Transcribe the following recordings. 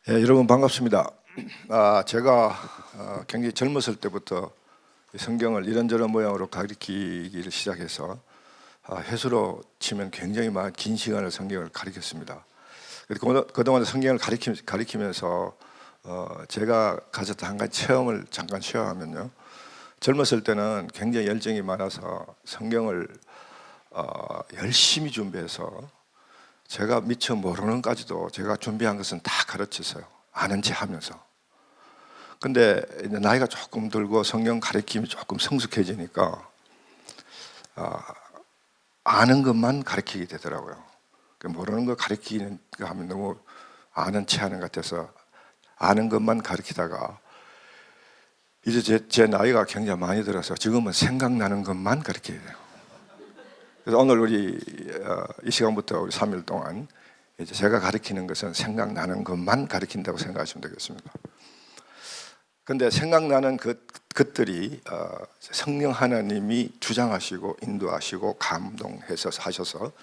여러분 반갑습니다. 제가 굉장히 젊었을 때부터 성경을 이런저런 모양으로 가리키기를 시작해서 해수로 치면 굉장히 긴 시간을 성경을 가리켰습니다. 그동안 성경을 가리키면서 제가 가졌던 한 가지 체험을 잠깐 쉐어하면요, 젊었을 때는 굉장히 열정이 많아서 성경을 열심히 준비해서 제가 미처 모르는까지도 제가 준비한 것은 다 가르쳤어요. 아는 체 하면서. 근데 나이가 조금 들고 성경 가르침이 조금 성숙해지니까 아는 것만 가르치게 되더라고요. 모르는 거 가르치는 거 하면 너무 아는 체 하는 것 같아서 아는 것만 가르치다가 이제 제 나이가 굉장히 많이 들어서 지금은 생각나는 것만 가르쳐야 돼요. 그래서 오늘 우리 이 시간부터 우리 3일 동안 이제 제가 가르치는 것은 생각나는 것만 가르친다고 생각하시면 되겠습니다. 근데 생각나는 것들이 성령 하나님이 주장하시고 인도하시고 감동해서 하셔서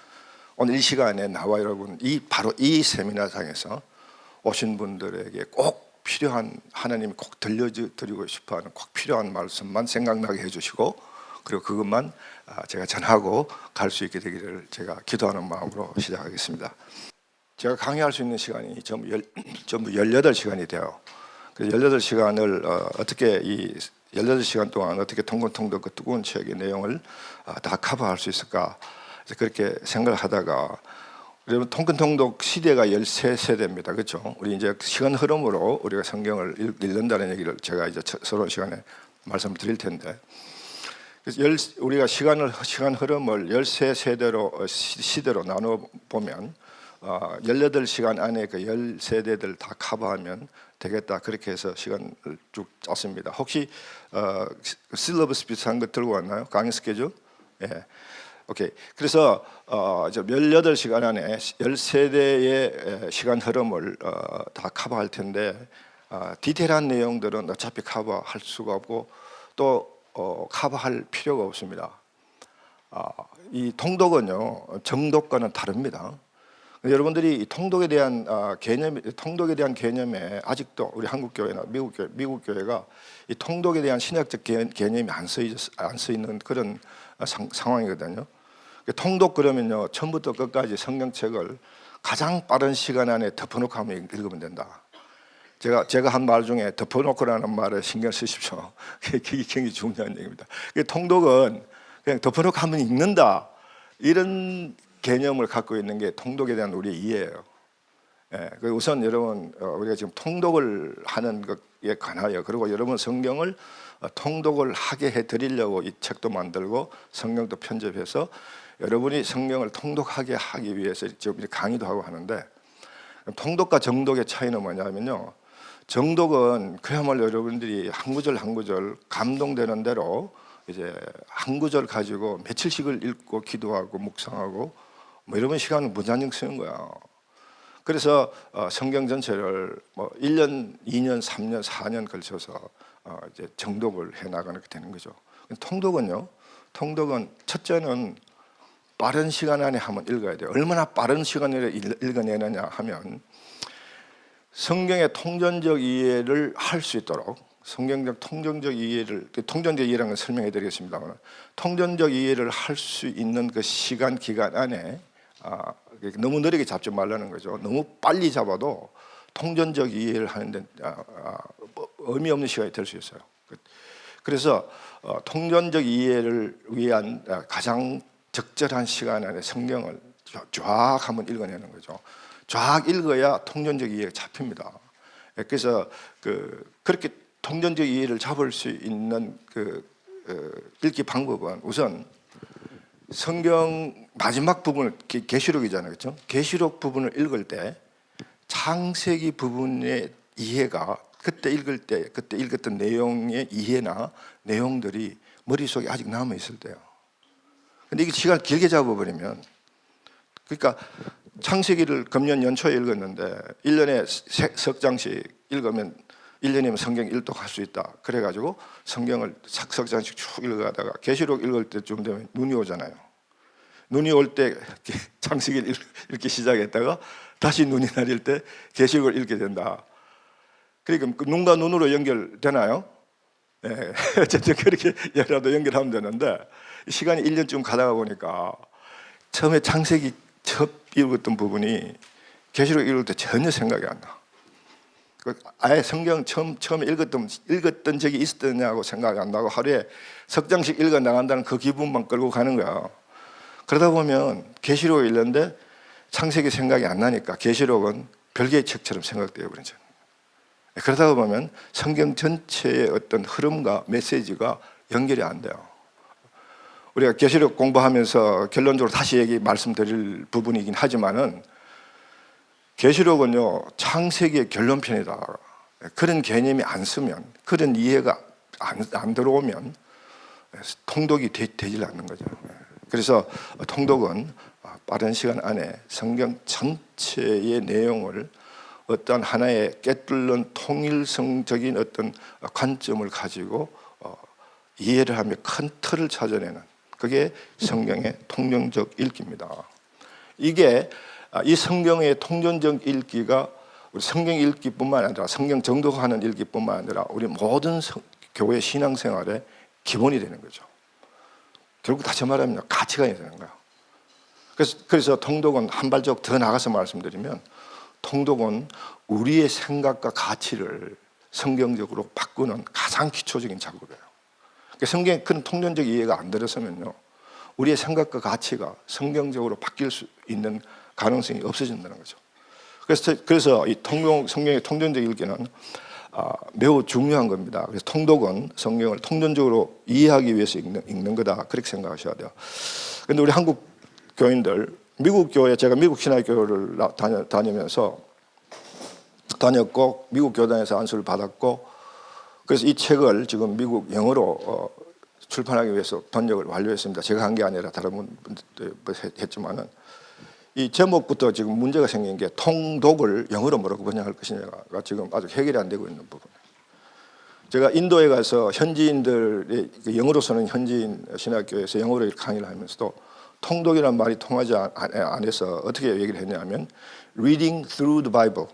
오늘 이 시간에 나와 여러분 바로 이 세미나장에서 오신 분들에게 꼭 필요한, 하나님이 꼭 들려드리고 싶어하는 꼭 필요한 말씀만 생각나게 해주시고, 그리고 그것만 제가 전하고 갈 수 있게 되기를 제가 기도하는 마음으로 시작하겠습니다. 제가 강의할 수 있는 시간이 전부 18시간이 돼요. 그래서 18시간을 어떻게 이 18시간 동안 어떻게 통독 그 뜨거운 책의 내용을 다 커버할 수 있을까, 그렇게 생각을 하다가, 여러분 통독 시대가 13세대입니다. 그렇죠? 우리 이제 시간 흐름으로 우리가 성경을 읽는다는 얘기를 제가 이제 서론 시간에 말씀을 드릴 텐데, 그래서 우리가 시간 흐름을 13세대로 시대로 나눠 보면 18시간 안에 그 10세대들 다 커버하면 되겠다, 그렇게 해서 시간을 쭉 짰습니다. 혹시 실러버스 비슷한 거 들고 왔나요? 강의 스케줄? 예. 오케이. 그래서 18시간 안에 10세대의 시간 흐름을 다 커버할 텐데, 디테일한 내용들은 어차피 커버할 수가 없고 또 커버할 필요가 없습니다. 이 통독은요, 정독과는 다릅니다. 여러분들이 이 통독에 대한 개념에 아직도 우리 한국 교회나 미국 교회가 이 통독에 대한 신학적 개념이 안 써 있는 그런 상황이거든요. 통독 그러면요, 처음부터 끝까지 성경책을 가장 빠른 시간 안에 덮어놓고 하면 읽으면 된다. 제가 한 말 중에 덮어놓고라는 말에 신경 쓰십시오. 그게 굉장히 중요한 얘기입니다. 통독은 그냥 덮어놓고 하면 읽는다, 이런 개념을 갖고 있는 게 통독에 대한 우리의 이해예요. 예, 우선 여러분, 우리가 지금 통독을 하는 것에 관하여, 그리고 여러분 성경을 통독을 하게 해드리려고 이 책도 만들고 성경도 편집해서 여러분이 성경을 통독하게 하기 위해서 지금 강의도 하고 하는데, 통독과 정독의 차이는 뭐냐면요, 정독은 그야말로 여러분들이 한 구절 한 구절 감동되는 대로 이제 한 구절 가지고 며칠씩을 읽고 기도하고 묵상하고 뭐 이런 시간을 무한정 쓰는 거야. 그래서 성경 전체를 1년, 2년, 3년, 4년 걸쳐서 이제 정독을 해 나가는 게 되는 거죠. 통독은 첫째는 빠른 시간 안에 한번 읽어야 돼요. 얼마나 빠른 시간에 읽어내느냐 하면, 성경의 통전적 이해를 할 수 있도록, 성경적 통전적 이해라는 걸 설명해 드리겠습니다만, 통전적 이해를 할 수 있는 그 시간 기간 안에 너무 느리게 잡지 말라는 거죠. 너무 빨리 잡아도 통전적 이해를 하는데 의미 없는 시간이 될 수 있어요. 그래서 통전적 이해를 위한 가장 적절한 시간 안에 성경을 쫙 한번 읽어내는 거죠. 쫙 읽어야 통전적 이해가 잡힙니다. 그래서 그렇게 통전적 이해를 잡을 수 있는 읽기 방법은, 우선 성경 마지막 부분을, 계시록이잖아요, 그렇죠? 계시록 부분을 읽을 때 창세기 부분의 이해가 그때 읽었던 내용의 이해나 내용들이 머릿속에 아직 남아 있을 때요. 근데 이게 시간을 길게 잡아버리면, 그러니까 창세기를 금년 연초에 읽었는데 1년에 석 장씩 읽으면 1년이면 성경 일독할 수 있다. 그래가지고 성경을 석 장씩 쭉 읽어가다가 계시록 읽을 때쯤 되면 눈이 오잖아요. 눈이 올 때 창세기를 읽기 시작했다가 다시 눈이 내릴 때 계시록을 읽게 된다. 그러니까 그 눈과 눈으로 연결되나요? 네. 어쨌든 그렇게 라도 연결하면 되는데 시간이 1년쯤 가다가 보니까 처음에 창세기 첫 읽었던 부분이 계시록 읽을 때 전혀 생각이 안 나. 아예 성경 처음에 읽었던 적이 있었냐고 생각이 안 나고 하루에 석 장씩 읽어 나간다는 그 기분만 끌고 가는 거야. 그러다 보면 계시록을 읽는데 창세기 생각이 안 나니까 계시록은 별개의 책처럼 생각되어 버리죠. 그러다 보면 성경 전체의 어떤 흐름과 메시지가 연결이 안 돼요. 우리가 계시록 공부하면서 결론적으로 다시 말씀드릴 부분이긴 하지만은 계시록은요 창세기의 결론편이다. 그런 개념이 안 쓰면, 그런 이해가 안 들어오면 통독이 되질 않는 거죠. 그래서 통독은 빠른 시간 안에 성경 전체의 내용을 어떤 하나의 깨뚫는 통일성적인 어떤 관점을 가지고 이해를 하며 큰 틀을 찾아내는, 그게 성경의 통념적 읽기입니다. 이게 이 성경의 통전적 읽기가 우리 성경 읽기뿐만 아니라 성경 정독하는 읽기뿐만 아니라 우리 모든 교회 신앙생활의 기본이 되는 거죠. 결국 다시 말하면 가치관이 되는 거예요. 그래서 통독은 한 발짝 더 나가서 말씀드리면, 통독은 우리의 생각과 가치를 성경적으로 바꾸는 가장 기초적인 작업이에요. 성경의 그런 통전적 이해가 안 들어서면요, 우리의 생각과 가치가 성경적으로 바뀔 수 있는 가능성이 없어진다는 거죠. 그래서 이 성경의 통전적 읽기는 매우 중요한 겁니다. 그래서 통독은 성경을 통전적으로 이해하기 위해서 읽는 거다, 그렇게 생각하셔야 돼요. 그런데 우리 한국 교인들, 미국 교회, 제가 미국 신학교를 다녔고 미국 교단에서 안수를 받았고, 그래서 이 책을 지금 미국 영어로 출판하기 위해서 번역을 완료했습니다. 제가 한 게 아니라 다른 분들도 했지만은, 이 제목부터 지금 문제가 생긴 게 통독을 영어로 뭐라고 번역할 것이냐가 지금 아직 해결이 안 되고 있는 부분이에요. 제가 인도에 가서 현지인들이, 영어로 쓰는 현지인 신학교에서 영어로 강의를 하면서도 통독이라는 말이 통하지 않아서 어떻게 얘기를 했냐면 reading through the Bible.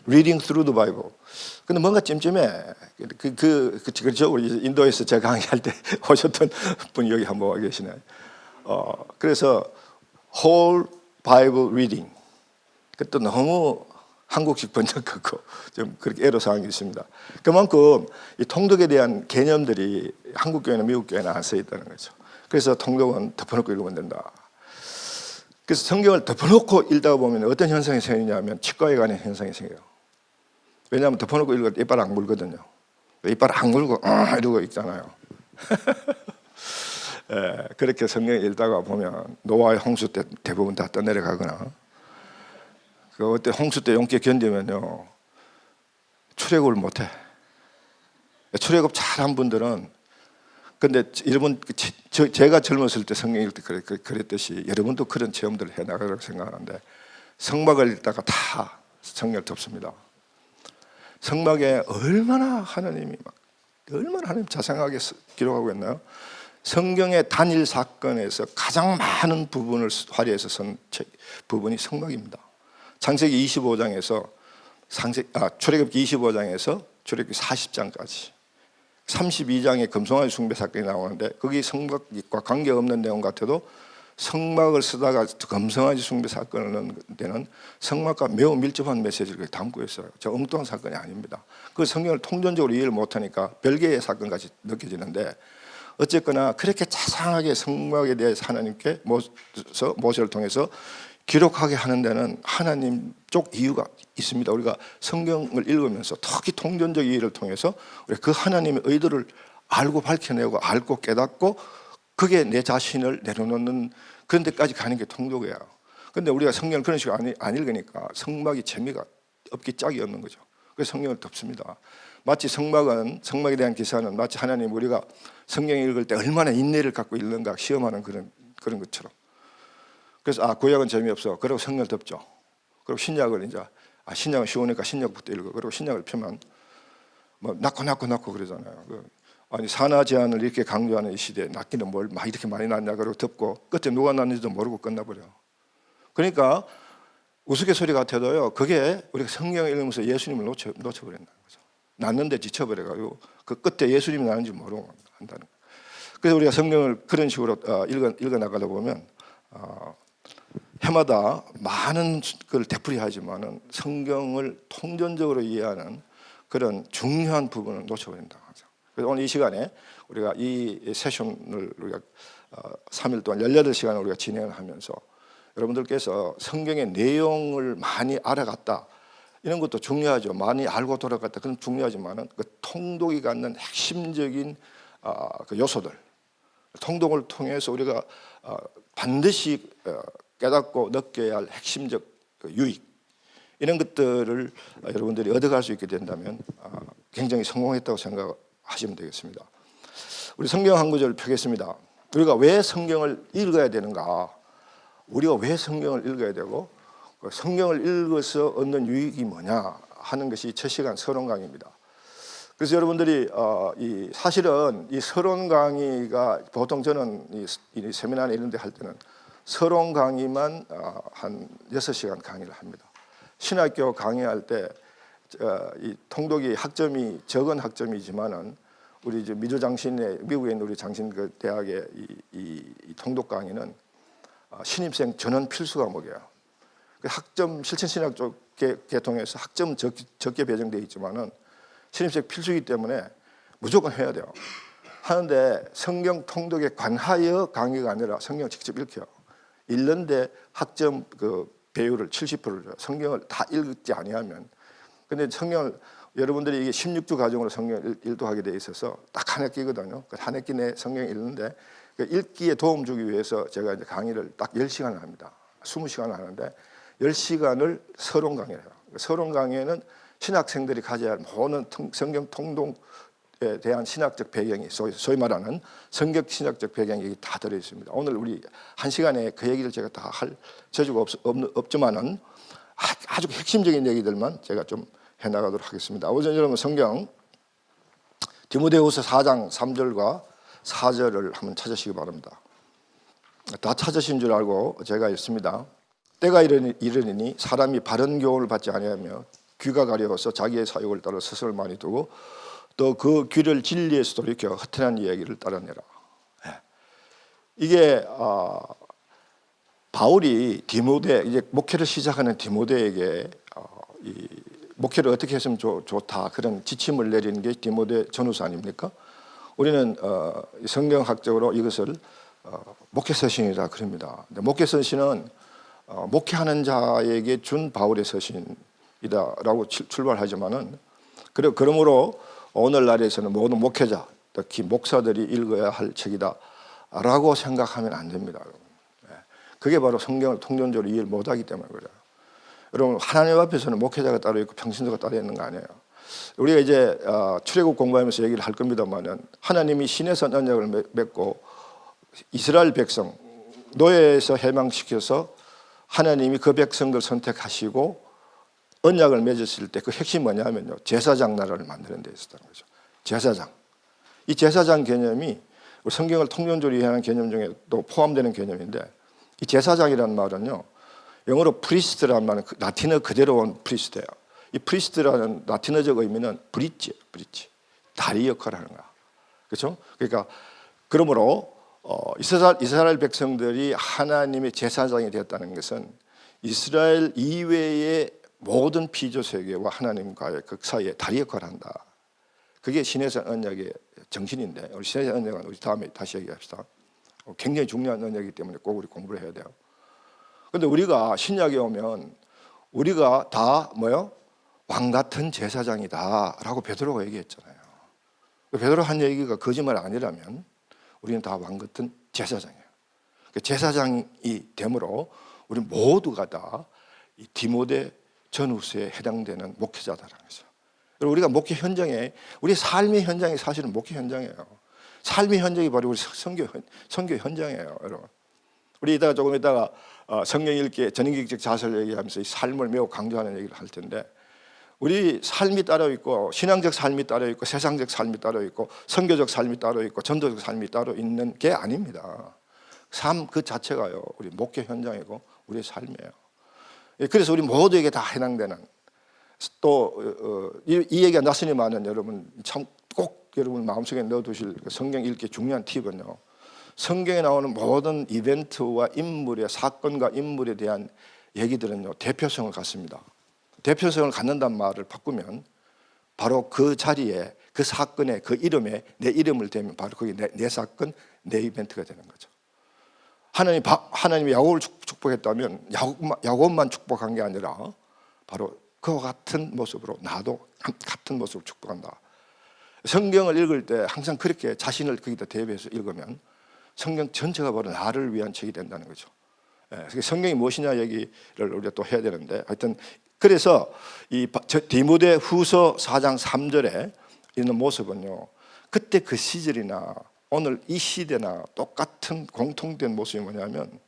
reading through the Bible. 근데 뭔가 찜찜해. 그렇죠. 우리 인도에서 제가 강의할 때 오셨던 분이 여기 한번 와 계시네. 그래서 whole Bible reading. 그것도 너무 한국식 번역 같고 좀 그렇게 애로사항이 있습니다. 그만큼 이 통독에 대한 개념들이 한국 교회나 미국 교회는 안 써 있다는 거죠. 그래서 통독은 덮어놓고 읽으면 된다. 그래서 성경을 덮어놓고 읽다 보면 어떤 현상이 생기냐면 치과에 가는 현상이 생겨요. 왜냐하면 덮어놓고 읽을 때 이빨 안 물거든요. 이빨 안 물고 이러고 읽잖아요. 예, 그렇게 성경 읽다가 보면 노아의 홍수 때 대부분 다 떠내려가거나, 그때 홍수 때 용기 견디면요 출애굽을 못해. 출애굽 잘한 분들은, 근데 여러분 제가 젊었을 때 성경 읽을 때 그랬듯이 여러분도 그런 체험들을 해나가라고 생각하는데, 성막을 읽다가 다 성경을 덮습니다. 성막에 얼마나 하나님 자세하게 기록하고 있나요? 성경의 단일 사건에서 가장 많은 부분을 화려해서 쓴 부분이 성막입니다. 창세기 25장에서 출애굽기 25장에서 출애굽기 40장까지 32장에 금송아지 숭배 사건이 나오는데, 거기 성막과 관계없는 내용 같아도 성막을 쓰다가 금송아지 숭배 사건을 넣는 데는 성막과 매우 밀접한 메시지를 담고 있어요. 저 엉뚱한 사건이 아닙니다. 그 성경을 통전적으로 이해를 못하니까 별개의 사건까지 느껴지는데, 어쨌거나 그렇게 자상하게 성막에 대해서 하나님께 모세를 통해서 기록하게 하는 데는 하나님 쪽 이유가 있습니다. 우리가 성경을 읽으면서 특히 통전적 이해를 통해서 우리 그 하나님의 의도를 알고 밝혀내고 알고 깨닫고 그게 내 자신을 내려놓는 그런 데까지 가는 게 통독이에요. 그런데 우리가 성경을 그런 식으로 안 읽으니까 성막이 재미가 없기 짝이 없는 거죠. 그래서 성경을 덮습니다. 마치 성막에 대한 기사는 마치 하나님 우리가 성경 읽을 때 얼마나 인내를 갖고 읽는가 시험하는 그런 것처럼. 그래서 구약은 재미없어. 그리고 성경을 덮죠. 그리고 신약을 이제 신약은 쉬우니까 신약부터 읽어. 그리고 신약을 펴면 뭐 낳고 그러잖아요. 아니 산하 제한을 이렇게 강조하는 이 시대에 낳기는 뭘 막 이렇게 많이 낳냐 그러고 덮고 끝에 누가 낳는지도 모르고 끝나버려. 그러니까 우스갯소리 같아도요, 그게 우리가 성경을 읽으면서 예수님을 놓쳐버린다는 거죠. 낳는데 지쳐버려가지고 그 끝에 예수님이 나는지 모르고 한다는 거예요. 그래서 우리가 성경을 그런 식으로 읽어 나가다 보면 해마다 많은 걸 되풀이하지만은 성경을 통전적으로 이해하는 그런 중요한 부분을 놓쳐버린다는 거죠. 그래서 오늘 이 시간에 우리가 이 세션을 우리가 3일 동안 18시간을 우리가 진행을 하면서 여러분들께서 성경의 내용을 많이 알아갔다, 이런 것도 중요하죠. 많이 알고 돌아갔다, 그건 중요하지만은 그 통독이 갖는 핵심적인 그 요소들, 통독을 통해서 우리가 반드시 깨닫고 느껴야 할 핵심적 유익, 이런 것들을 여러분들이 얻어갈 수 있게 된다면 굉장히 성공했다고 생각하시면 되겠습니다. 우리 성경 한 구절 펴겠습니다. 우리가 왜 성경을 읽어야 되는가, 우리가 왜 성경을 읽어야 되고 성경을 읽어서 얻는 유익이 뭐냐 하는 것이 첫 시간 서론 강의입니다. 그래서 여러분들이 사실은 이 서론 강의가 보통 저는 이 세미나나 이런 데 할 때는 서론 강의만 한 6시간 강의를 합니다. 신학교 강의할 때 이 통독이 학점이 적은 학점이지만은 우리 이제 미국에 있는 우리 장신 그 대학의 이 통독 강의는 신입생 전원 필수 과목이에요. 그 학점 실천신학 쪽 계통에서 학점 적게 배정되어 있지만은 신입생 필수이기 때문에 무조건 해야 돼요. 하는데 성경 통독에 관하여 강의가 아니라 성경을 직접 읽혀요. 읽는데 학점 그 배율을 70%를 줘요. 성경을 다 읽지 아니하면. 근데 성경을 여러분들이 이게 16주 과정으로 성경을 일도하게 돼 있어서 딱 한 학기거든요. 그 한 학기 내 성경을 읽는데 그 읽기에 도움 주기 위해서 제가 이제 강의를 딱 10시간을 합니다. 20시간을 하는데 10시간을 서론 강의를 해요. 서론 강의에는 신학생들이 가져야 할 모든 성경 통독에 대한 신학적 배경이 소위 말하는 성경 신학적 배경이 다 들어 있습니다. 오늘 우리 한 시간에 그 얘기를 제가 다 할 저주가 없지만은 아주 핵심적인 얘기들만 제가 좀 해나가도록 하겠습니다. 우선 여러분 성경 디모데후서 4장 3절과 4절을 한번 찾으시기 바랍니다. 다 찾으신 줄 알고 제가 읽습니다. 때가 이르니 사람이 바른 교훈을 받지 아니하며 귀가 가려워서 자기의 사욕을 따라 스스로를 많이 두고 또 그 귀를 진리에서 돌이켜 허탄한 이야기를 따라내라. 이게 바울이 디모데, 이제 목회를 시작하는 디모데에게 이 목회를 어떻게 했으면 좋다, 그런 지침을 내리는 게 디모데 전후서 아닙니까? 우리는 성경학적으로 이것을 목회서신이라 그럽니다. 목회서신은 목회하는 자에게 준 바울의 서신이다라고 출발하지만은, 그러므로 오늘날에서는 모든 목회자, 특히 목사들이 읽어야 할 책이다라고 생각하면 안 됩니다. 그게 바로 성경을 통전적으로 이해를 못하기 때문에 그래요. 여러분, 하나님 앞에서는 목회자가 따로 있고 평신도가 따로 있는 거 아니에요. 우리가 이제 출애굽 공부하면서 얘기를 할 겁니다만은, 하나님이 시내산 언약을 맺고 이스라엘 백성 노예에서 해방시켜서 하나님이 그 백성들 선택하시고 언약을 맺었을 때 그 핵심이 뭐냐면요, 제사장 나라를 만드는 데 있었다는 거죠. 제사장. 이 제사장 개념이 우리 성경을 통전적으로 이해하는 개념 중에 또 포함되는 개념인데, 이 제사장이라는 말은요, 영어로 프리스트라는 말은 라틴어 그대로 온 프리스트예요. 이 프리스트라는 라틴어적 의미는 브릿지, 다리 역할을 하는 거야. 그렇죠? 그러니까 그러므로 이스라엘 백성들이 하나님의 제사장이 되었다는 것은 이스라엘 이외의 모든 피조 세계와 하나님과의 그 사이에 다리 역할을 한다. 그게 신해산 언약의 정신인데, 우리 신해산 언약은 우리 다음에 다시 얘기합시다. 굉장히 중요한 언약이기 때문에 꼭 우리 공부를 해야 돼요. 그런데 우리가 신약에 오면 우리가 다 뭐요? 왕 같은 제사장이다라고 베드로가 얘기했잖아요. 베드로 한 얘기가 거짓말 아니라면 우리는 다 왕 같은 제사장이에요. 제사장이 됨으로 우리 모두가 다 이 디모데 전후서에 해당되는 목회자다라는 거죠. 우리가 목회 현장에, 우리 삶의 현장이 사실은 목회 현장이에요. 삶의 현장이 바로 우리 선교 현장이에요, 여러분. 우리 조금 이따가 성경 읽기 전인격적 자세를 얘기하면서 이 삶을 매우 강조하는 얘기를 할 텐데, 우리 삶이 따로 있고 신앙적 삶이 따로 있고 세상적 삶이 따로 있고 선교적 삶이 따로 있고 전도적 삶이 따로 있는 게 아닙니다. 삶 그 자체가요, 우리 목회 현장이고 우리의 삶이에요. 그래서 우리 모두에게 다 해당되는, 또 이 얘기가 났으니만은 여러분 참 꼭 여러분 마음속에 넣어두실 성경 읽기 중요한 팁은요, 성경에 나오는 모든 이벤트와 인물의 사건과 인물에 대한 얘기들은요 대표성을 갖습니다. 대표성을 갖는다는 말을 바꾸면 바로 그 자리에 그 사건에 그 이름에 내 이름을 대면 바로 그게 내 사건, 내 이벤트가 되는 거죠. 하나님이 야곱을 축복했다면 야곱만 축복한 게 아니라 바로 그와 같은 모습으로 나도 같은 모습으로 축복한다. 성경을 읽을 때 항상 그렇게 자신을 거기다 대비해서 읽으면 성경 전체가 바로 나를 위한 책이 된다는 거죠. 성경이 무엇이냐 얘기를 우리가 또 해야 되는데, 하여튼 그래서 이 디모데 후서 4장 3절에 있는 모습은요, 그때 그 시절이나 오늘 이 시대나 똑같은 공통된 모습이 뭐냐면,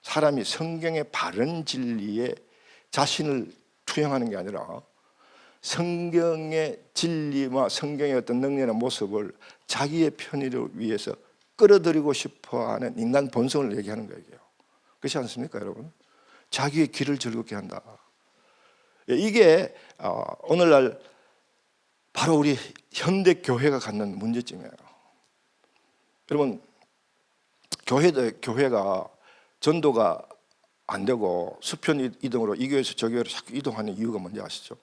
사람이 성경의 바른 진리에 자신을 투영하는 게 아니라 성경의 진리와 성경의 어떤 능력이나 모습을 자기의 편의를 위해서 끌어들이고 싶어하는 인간 본성을 얘기하는 거예요. 그렇지 않습니까, 여러분? 자기의 귀를 즐겁게 한다. 이게 오늘날 바로 우리 현대 교회가 갖는 문제점이에요. 여러분, 교회가 전도가 안 되고 수편 이동으로 이 교회에서 저 교회로 자꾸 이동하는 이유가 뭔지 아시죠?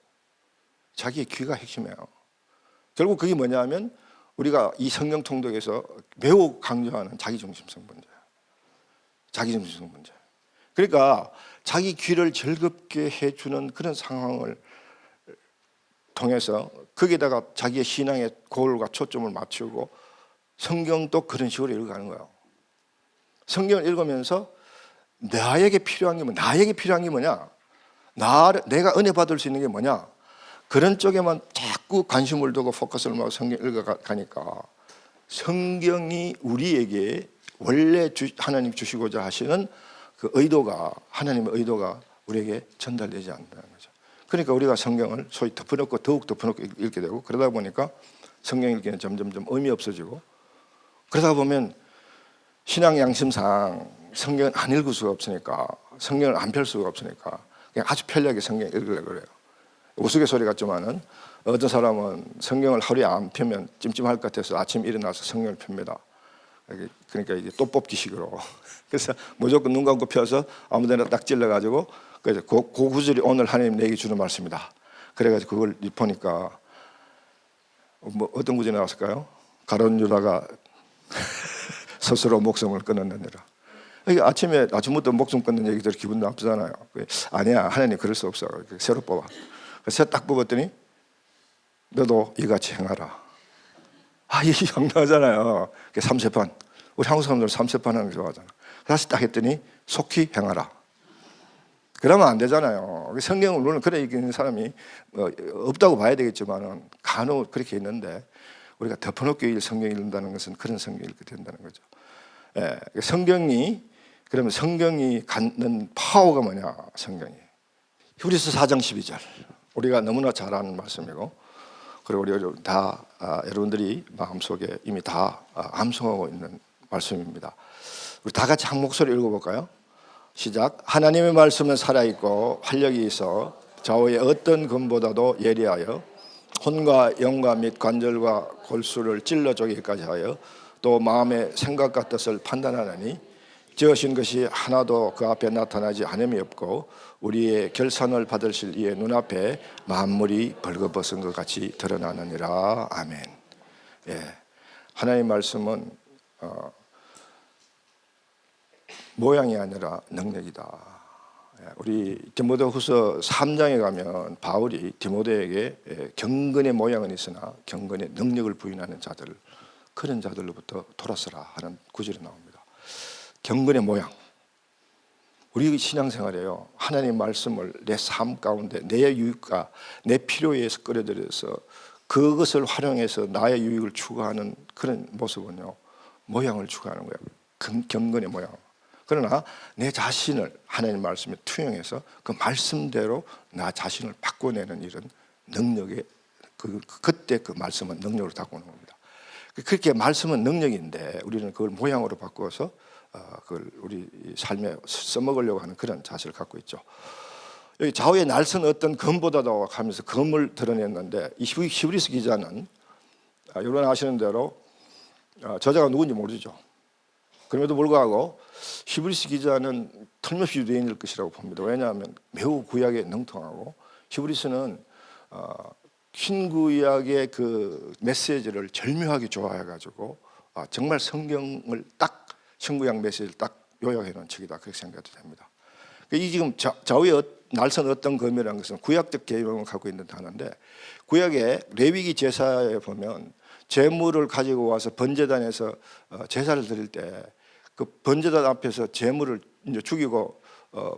자기의 귀가 핵심이에요. 결국 그게 뭐냐면 우리가 이 성경 통독에서 매우 강조하는 자기중심성 문제예요. 자기중심성 문제. 그러니까 자기 귀를 즐겁게 해주는 그런 상황을 통해서 거기에다가 자기의 신앙의 고울과 초점을 맞추고 성경도 그런 식으로 읽어가는 거예요. 성경을 읽으면서 나에게 필요한 게 뭐냐? 내가 은혜 받을 수 있는 게 뭐냐? 그런 쪽에만 자꾸 관심을 두고 포커스를 하고 성경 읽어가니까 성경이 우리에게 원래 하나님 주시고자 하시는 그 의도가, 하나님의 의도가 우리에게 전달되지 않는다는 거죠. 그러니까 우리가 성경을 소위 덮어놓고 더욱 덮어놓고 읽게 되고, 그러다 보니까 성경 읽기는 점점 의미 없어지고, 그러다 보면 신앙 양심상 성경을 안 읽을 수가 없으니까, 성경을 안 펼 수가 없으니까 그냥 아주 편리하게 성경 읽으려고 그래요. 우스갯소리 같지만은 어떤 사람은 성경을 하루에 안 펴면 찜찜할 것 같아서 아침 일어나서 성경을 펴니다. 그러니까 이제 또 뽑기식으로. 그래서 무조건 눈 감고 펴서 아무데나 딱 찔러가지고, 그래서 그 구절이 오늘 하나님 내게 주는 말씀이다. 그래가지고 그걸 보니까 뭐 어떤 구절이 나왔을까요? 가룟 유다가 스스로 목숨을 끊었느니라. 아침부터 목숨 끊는 얘기들 기분 나쁘잖아요. 아니야, 하나님 그럴 수 없어. 새로 뽑아. 그래서 딱 뽑았더니 너도 이같이 행하라. 이게 황당하잖아요. 3세판. 우리 한국 사람들 3세판 하는 거 좋아하잖아. 다시 딱 했더니 속히 행하라. 그러면 안 되잖아요. 성경을 물론 그래 읽는 사람이 없다고 봐야 되겠지만 간혹 그렇게 있는데, 우리가 덮어놓기 성경 읽는다는 것은 그런 성경 읽게 된다는 거죠. 그러면 성경이 갖는 파워가 뭐냐? 성경이 히브리서 4장 12절, 우리가 너무나 잘 아는 말씀이고, 그리고 우리 여러분들이 마음속에 이미 다 암송하고 있는 말씀입니다. 우리 다 같이 한 목소리 읽어볼까요? 시작. 하나님의 말씀은 살아있고 활력이 있어 좌우의 어떤 검보다도 예리하여 혼과 영과 및 관절과 골수를 찔러주기까지 하여 또 마음의 생각과 뜻을 판단하느니 지으신 것이 하나도 그 앞에 나타나지 않음이 없고 우리의 결산을 받으실 이의 눈앞에 만물이 벌거벗은 것 같이 드러나느니라. 아멘. 하나님의 말씀은 모양이 아니라 능력이다. 우리 디모데후서 3장에 가면 바울이 디모데에게 경건의 모양은 있으나 경건의 능력을 부인하는 자들, 그런 자들로부터 돌아서라 하는 구절이 나옵니다. 경건의 모양. 우리 신앙생활에요, 하나님 말씀을 내 삶 가운데 내 유익과 내 필요에 의해서 끌어들여서 그것을 활용해서 나의 유익을 추구하는 그런 모습은요, 모양을 추구하는 거예요. 경건의 모양. 그러나 내 자신을 하나님 말씀에 투영해서 그 말씀대로 나 자신을 바꿔내는 이런 능력의 그때 그 말씀은 능력으로 바꾸는 겁니다. 그렇게 말씀은 능력인데 우리는 그걸 모양으로 바꿔서 그걸 우리 삶에 써먹으려고 하는 그런 자세를 갖고 있죠. 여기 좌우의 날선 어떤 검보다도 하면서 검을 드러냈는데 이 히브리서 기자는 여러분 아시는 대로 저자가 누군지 모르죠. 그럼에도 불구하고 히브리서 기자는 틀림없이 유대인일 것이라고 봅니다. 왜냐하면 매우 구약에 능통하고 히브리서는 신구약의 그 메시지를 절묘하게 좋아해가지고 정말 성경을 딱 신구약 메시지를 딱 요약해 놓은 책이다 그렇게 생각해도 됩니다. 이 지금 좌우의 날선 어떤 검이라는 것은 구약적 개념을 갖고 있는 단어인데 구약의 레위기 제사에 보면 제물을 가지고 와서 번제단에서 제사를 드릴 때 그 번제단 앞에서 제물을 이제 죽이고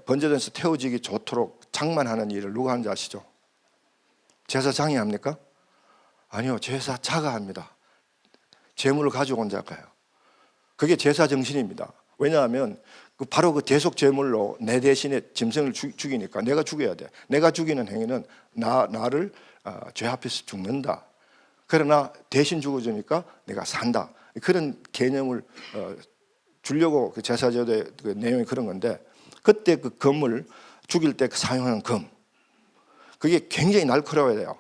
번제단에서 태워지기 좋도록 장만하는 일을 누가 하는지 아시죠? 제사장이 합니까? 아니요, 제사자가 합니다. 제물을 가지고 온 자가요. 그게 제사 정신입니다. 왜냐하면 바로 그 대속 제물로 내 대신에 짐승을 죽이니까 내가 죽여야 돼. 내가 죽이는 행위는 나를 죄 앞에서 죽는다. 그러나 대신 죽어주니까 내가 산다. 그런 개념을 주려고 그 제사제도의 그 내용이 그런 건데 그때 그 검을 죽일 때 사용하는 검 그게 굉장히 날카로워야 돼요.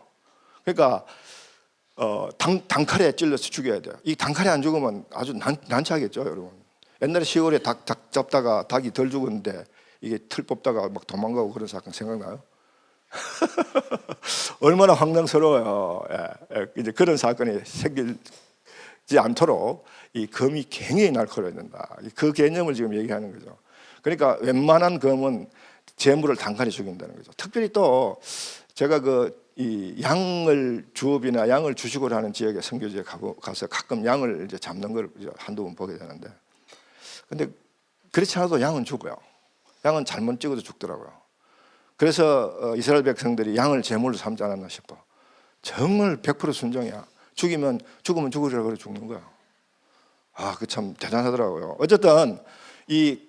그러니까 단칼에 찔러서 죽여야 돼요. 이 단칼에 안 죽으면 아주 난처하겠죠, 여러분. 옛날에 시골에 닭 잡다가 닭이 덜 죽었는데 이게 틀 뽑다가 막 도망가고 그런 사건 생각나요? 얼마나 황당스러워요. 이제 그런 사건이 생기지 않도록 이 검이 굉장히 날카로워야 된다. 그 개념을 지금 얘기하는 거죠. 그러니까 웬만한 검은 재물을 단칼에 죽인다는 거죠. 특별히 또 제가 이 양을 주업이나 양을 주식으로 하는 지역에 선교지에 가서 가끔 양을 이제 잡는 걸 한두 번 보게 되는데, 근데 그렇지 않아도 양은 죽어요. 양은 잘못 찍어도 죽더라고요. 그래서 이스라엘 백성들이 양을 제물로 삼지 않았나 싶어. 정말 100% 순종이야. 죽으면 죽으리라 그래 죽는 거야. 그 참 대단하더라고요. 어쨌든 이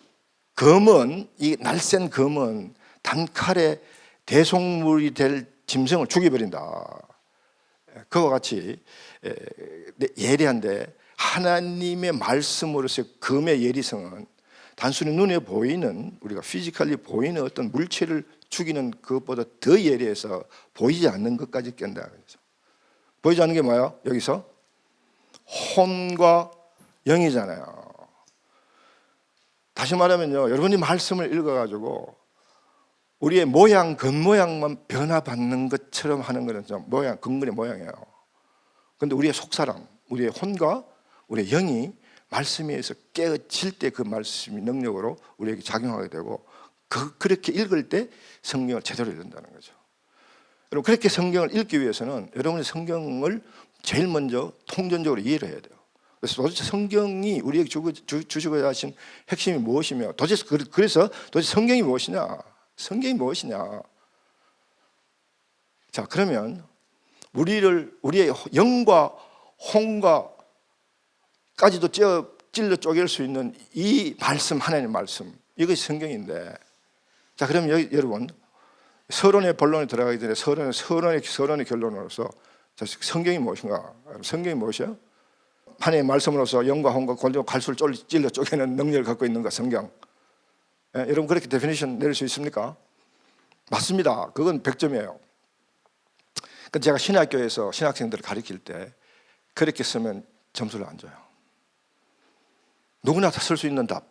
검은, 이 날쌘 검은 단칼에 대속물이 될 짐승을 죽여버린다. 그와 같이 예리한데 하나님의 말씀으로서의 검의 예리성은 단순히 눈에 보이는 우리가 피지컬리 보이는 어떤 물체를 죽이는 그것보다 더 예리해서 보이지 않는 것까지 깬다는 거죠. 보이지 않는 게 뭐예요? 여기서 혼과 영이잖아요. 다시 말하면요, 여러분이 말씀을 읽어가지고 우리의 모양, 겉모양만 변화받는 것처럼 하는 것은 좀 모양, 근근의 모양이에요. 그런데 우리의 속사람, 우리의 혼과 우리의 영이 말씀에 의해서 깨어질 때 그 말씀이 능력으로 우리에게 작용하게 되고 그렇게 읽을 때 성경을 제대로 읽는다는 거죠. 여러분, 그렇게 성경을 읽기 위해서는 여러분의 성경을 제일 먼저 통전적으로 이해를 해야 돼요. 그래서 도대체 성경이 우리에게 주시고자 하신 핵심이 무엇이며 그래서 도대체 성경이 무엇이냐? 성경이 무엇이냐? 자, 그러면 우리의 영과 혼과까지도 찔러 쪼갤 수 있는 이 말씀, 하나님의 말씀, 이것이 성경인데, 자, 그럼 여러분 서론의 본론에 들어가기 전에 서론의 결론으로서 성경이 무엇인가? 성경이 무엇이요? 하나님의 말씀으로서 영과 혼과 갈수를 찔러 쪼개는 능력을 갖고 있는가? 성경. 여러분 그렇게 데피니션 내릴 수 있습니까? 맞습니다. 그건 100점이에요. 제가 신학교에서 신학생들을 가르칠 때 그렇게 쓰면 점수를 안 줘요. 누구나 다 쓸 수 있는 답.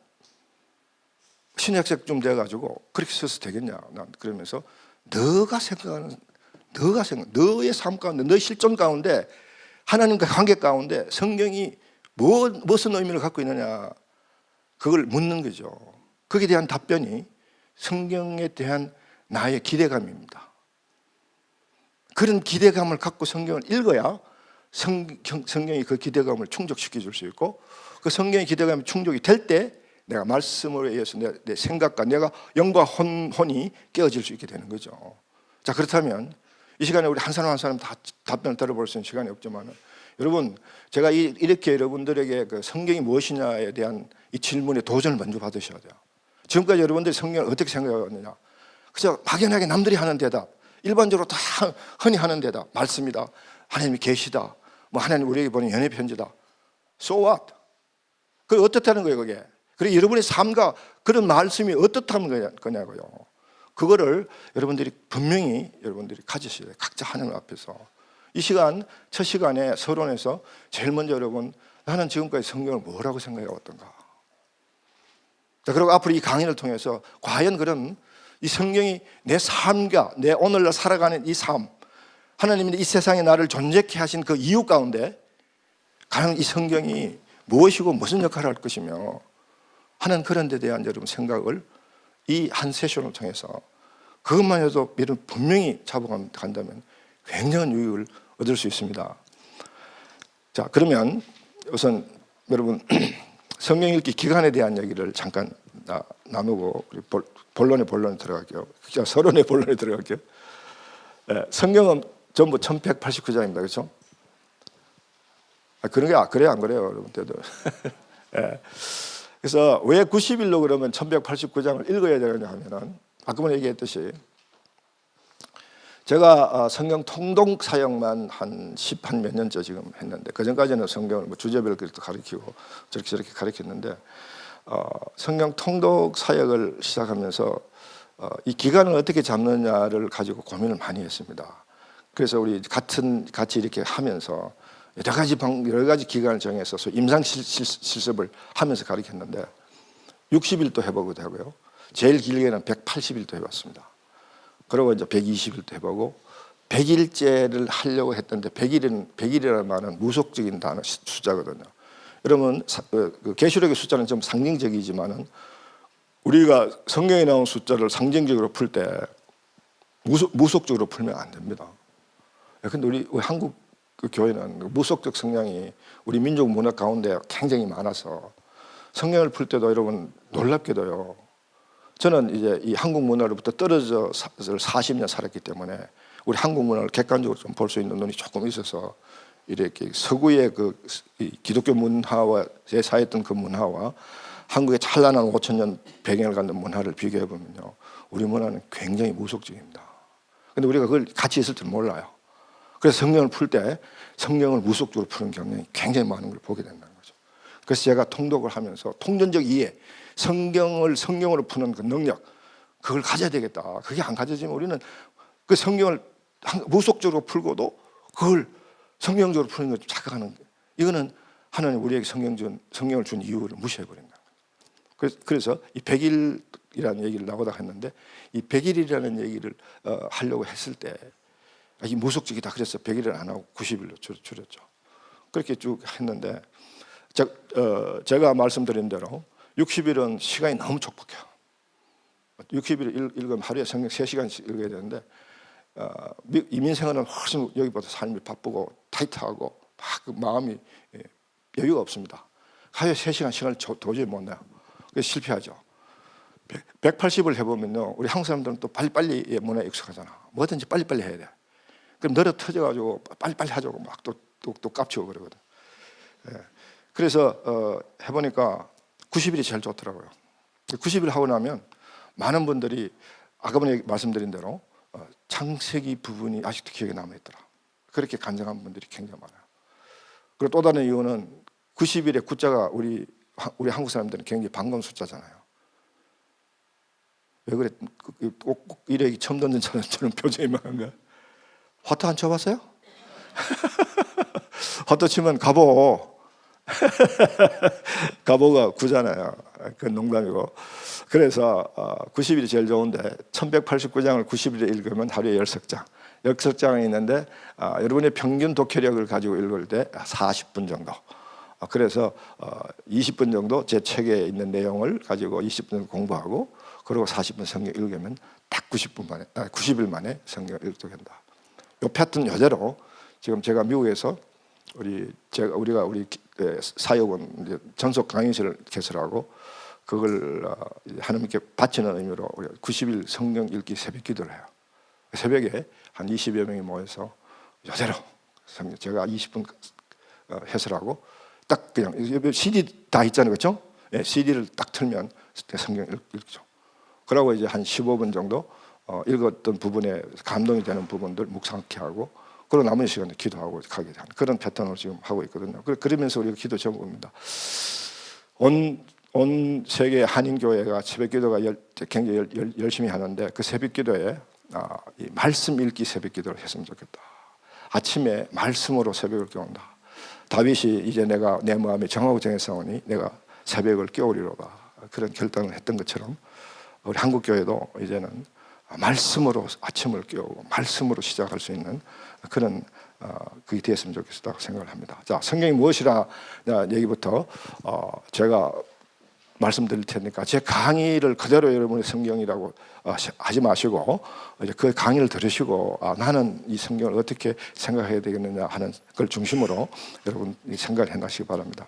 신학생 좀 돼가지고 그렇게 써서 되겠냐? 난 그러면서 너가 생각하는 너의 삶 가운데, 너의 실존 가운데, 하나님과 관계 가운데 성경이 무슨 의미를 갖고 있느냐, 그걸 묻는 거죠. 거기에 대한 답변이 성경에 대한 나의 기대감입니다. 그런 기대감을 갖고 성경을 읽어야 성경이 그 기대감을 충족시켜 줄 수 있고, 그 성경의 기대감이 충족이 될 때 내가 말씀으로 의해서 내 생각과 내가 영과 혼이 깨어질 수 있게 되는 거죠. 자, 그렇다면 이 시간에 우리 한 사람 한 사람 다 답변을 들어볼 수 있는 시간이 없지만, 여러분 제가 이렇게 여러분들에게 그 성경이 무엇이냐에 대한 이 질문에 도전을 먼저 받으셔야 돼요. 지금까지 여러분들이 성경을 어떻게 생각하느냐? 그저 막연하게 남들이 하는 대답, 일반적으로 다 흔히 하는 대답, 말씀이다, 하나님이 계시다, 뭐 하나님 우리에게 보낸 연애 편지다. So what? 그게 어떻다는 거예요, 그게? 그리고 여러분의 삶과 그런 말씀이 어떻다는 거냐고요. 그거를 여러분들이 분명히 여러분들이 가지셔야 돼요. 각자 하나님 앞에서. 이 시간, 첫 시간에 서론에서 제일 먼저 여러분, 나는 지금까지 성경을 뭐라고 생각해 왔던가. 자, 그리고 앞으로 이 강의를 통해서 과연 그럼 이 성경이 내 삶과 내 오늘날 살아가는 이 삶, 하나님이 이 세상에 나를 존재케 하신 그 이유 가운데 과연 이 성경이 무엇이고 무슨 역할을 할 것이며 하는 그런 데 대한 여러분 생각을 이 한 세션을 통해서 그것만 해도 여러분 분명히 잡아간다면 굉장한 유익을 얻을 수 있습니다. 자, 그러면 우선 여러분 성경 읽기 기간에 대한 얘기를 잠깐 나누고 본론에 들어갈게요. 서론의 본론에 들어갈게요. 성경은 전부 1189장입니다. 그렇죠? 그런 게 그래요, 안 그래요, 여러분들도? 그래서 왜 90일로 그러면 1189장을 읽어야 되느냐 하면은 아까 전에 얘기했듯이 제가 성경 통독 사역만 한 10한 몇 년째 지금 했는데 그 전까지는 성경을 뭐 주제별로 가르치고 저렇게 가르쳤는데 성경 통독 사역을 시작하면서 이 기간을 어떻게 잡느냐를 가지고 고민을 많이 했습니다. 그래서 우리 같이 이렇게 하면서 여러 가지 기간을 정해서 임상 실습을 하면서 가르쳤는데 60일도 해보기도 하고요. 제일 길게는 180일도 해봤습니다. 그리고 이제 120일도 해보고 100일째를 하려고 했던데 100일이라는 말은 무속적인 단어 숫자거든요. 여러분 계시록의 숫자는 좀 상징적이지만은 우리가 성경에 나온 숫자를 상징적으로 풀 때 무속적으로 풀면 안 됩니다. 그런데 우리 한국 그 교회는 무속적 성향이 우리 민족 문화 가운데 굉장히 많아서 성경을 풀 때도 여러분 놀랍게도요. 저는 이제 이 한국 문화로부터 떨어져 40년 살았기 때문에 우리 한국 문화를 객관적으로 좀 볼 수 있는 눈이 조금 있어서 이렇게 서구의 그 기독교 문화와 제사했던 그 문화와 한국의 찬란한 5,000년 배경을 갖는 문화를 비교해 보면요, 우리 문화는 굉장히 무속적입니다. 그런데 우리가 그걸 같이 있을 줄 몰라요. 그래서 성경을 풀 때 성경을 무속적으로 푸는 경향이 굉장히 많은 걸 보게 된다는 거죠. 그래서 제가 통독을 하면서 통전적 이해, 성경으로 푸는 그 능력, 그걸 가져야 되겠다. 그게 안 가져지면 우리는 그 성경을 무속적으로 풀고도 그걸 성경적으로 푸는 걸 착각하는 거예요. 이거는 하나님 우리에게 성경을 준 이유를 무시해버린다. 그래서 이 100일이라는 얘기를 나오다 했는데 이 100일이라는 얘기를 하려고 했을 때 이 무속적이다 그래서 100일을 안 하고 90일로 줄였죠. 그렇게 쭉 했는데 제가 말씀드린 대로 60일은 시간이 너무 촉박해요. 60일을 읽으면 하루에 성경 3시간씩 읽어야 되는데 이민생활은 훨씬 여기보다 삶이 바쁘고 타이트하고 막 그 마음이 여유가 없습니다. 하루에 3시간 시간을 도저히 못 내요. 그래서 실패하죠. 180을 해보면요, 우리 한국 사람들은 또 빨리빨리 문화에 익숙하잖아. 뭐든지 빨리빨리 해야 돼. 그럼 너려 터져가지고 빨리빨리 하자고 막 또 깝치고 그러거든. 그래서 해보니까 90일이 제일 좋더라고요. 90일 하고 나면 많은 분들이 아까 전에 말씀드린 대로 창세기 부분이 아직도 기억에 남아있더라. 그렇게 간증한 분들이 굉장히 많아요. 그리고 또 다른 이유는 90일의 숫자가 우리 한국 사람들은 굉장히 반가운 숫자잖아요. 왜 그래? 꼭 이래기 처음 듣는 저런 표정이 많은가? 화투 안 쳐봤어요? 화투 치면 갑오. 갑오가 9잖아요. 그건 농담이고. 그래서 90일이 제일 좋은데 1189장을 90일에 읽으면 하루에 10석 10석장이 있는데 여러분의 평균 독해력을 가지고 읽을 때 40분 정도. 그래서 20분 정도 제 책에 있는 내용을 가지고 20분 공부하고 그리고 40분 성경 읽으면 딱 90일 만에 성경을 읽게 된다. 이 패턴 이대로 지금 제가 미국에서 우리 사역원 전속 강의실을 개설하고 그걸 하나님께 바치는 의미로 우리가 90일 성경 읽기 새벽 기도를 해요. 새벽에 한 20여 명이 모여서 이대로 성경 제가 20분 해설하고 딱 그냥 CD 다 있잖아요, 그렇죠? 네, CD를 딱 틀면 성경 읽죠. 그러고 이제 한 15분 정도 읽었던 부분에 감동이 되는 부분들 묵상케 하고 그리고 남은 시간에 기도하고 가게 되는 그런 패턴을 지금 하고 있거든요. 그러면서 우리가 기도 제목입니다. 온 세계 한인교회가 새벽기도가 굉장히 열심히 하는데 그 새벽기도에 이 말씀 읽기 새벽기도를 했으면 좋겠다. 아침에 말씀으로 새벽을 깨운다. 다윗이 이제 내가 내 마음에 정하고 정했사오니 내가 새벽을 깨우리로다. 그런 결단을 했던 것처럼 우리 한국교회도 이제는 말씀으로 아침을 깨우고 말씀으로 시작할 수 있는 그런 그게 되었으면 좋겠다고 생각을 합니다. 자, 성경이 무엇이라 얘기부터 제가 말씀드릴 테니까 제 강의를 그대로 여러분의 성경이라고 하지 마시고 이제 그 강의를 들으시고 나는 이 성경을 어떻게 생각해야 되겠느냐 하는 걸 중심으로 여러분 생각을 해나시기 바랍니다.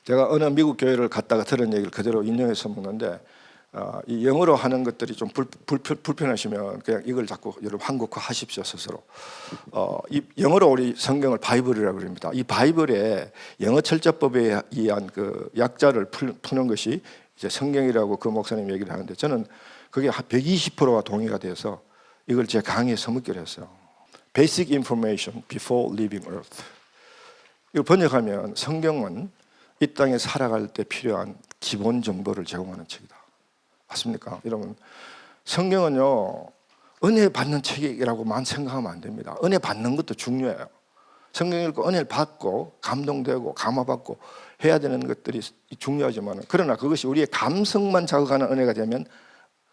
제가 어느 미국 교회를 갔다가 들은 얘기를 그대로 인용해서 먹는데 이 영어로 하는 것들이 좀 불편하시면 그냥 이걸 자꾸 여러분 한국화 하십시오 스스로. 이 영어로 우리 성경을 바이블이라고 그럽니다. 이 바이블에 영어 철자법에 의한 그 약자를 푸는 것이 이제 성경이라고 그 목사님 얘기를 하는데 저는 그게 한 120%가 동의가 돼서 이걸 제 강의에 서먹기로 했어요. Basic information before leaving earth. 이걸 번역하면 성경은 이 땅에 살아갈 때 필요한 기본 정보를 제공하는 책이다. 맞습니까? 여러분, 성경은요 은혜 받는 책이라고만 생각하면 안 됩니다. 은혜 받는 것도 중요해요. 성경 읽고 은혜를 받고 감동되고 감화받고 해야 되는 것들이 중요하지만 그러나 그것이 우리의 감성만 자극하는 은혜가 되면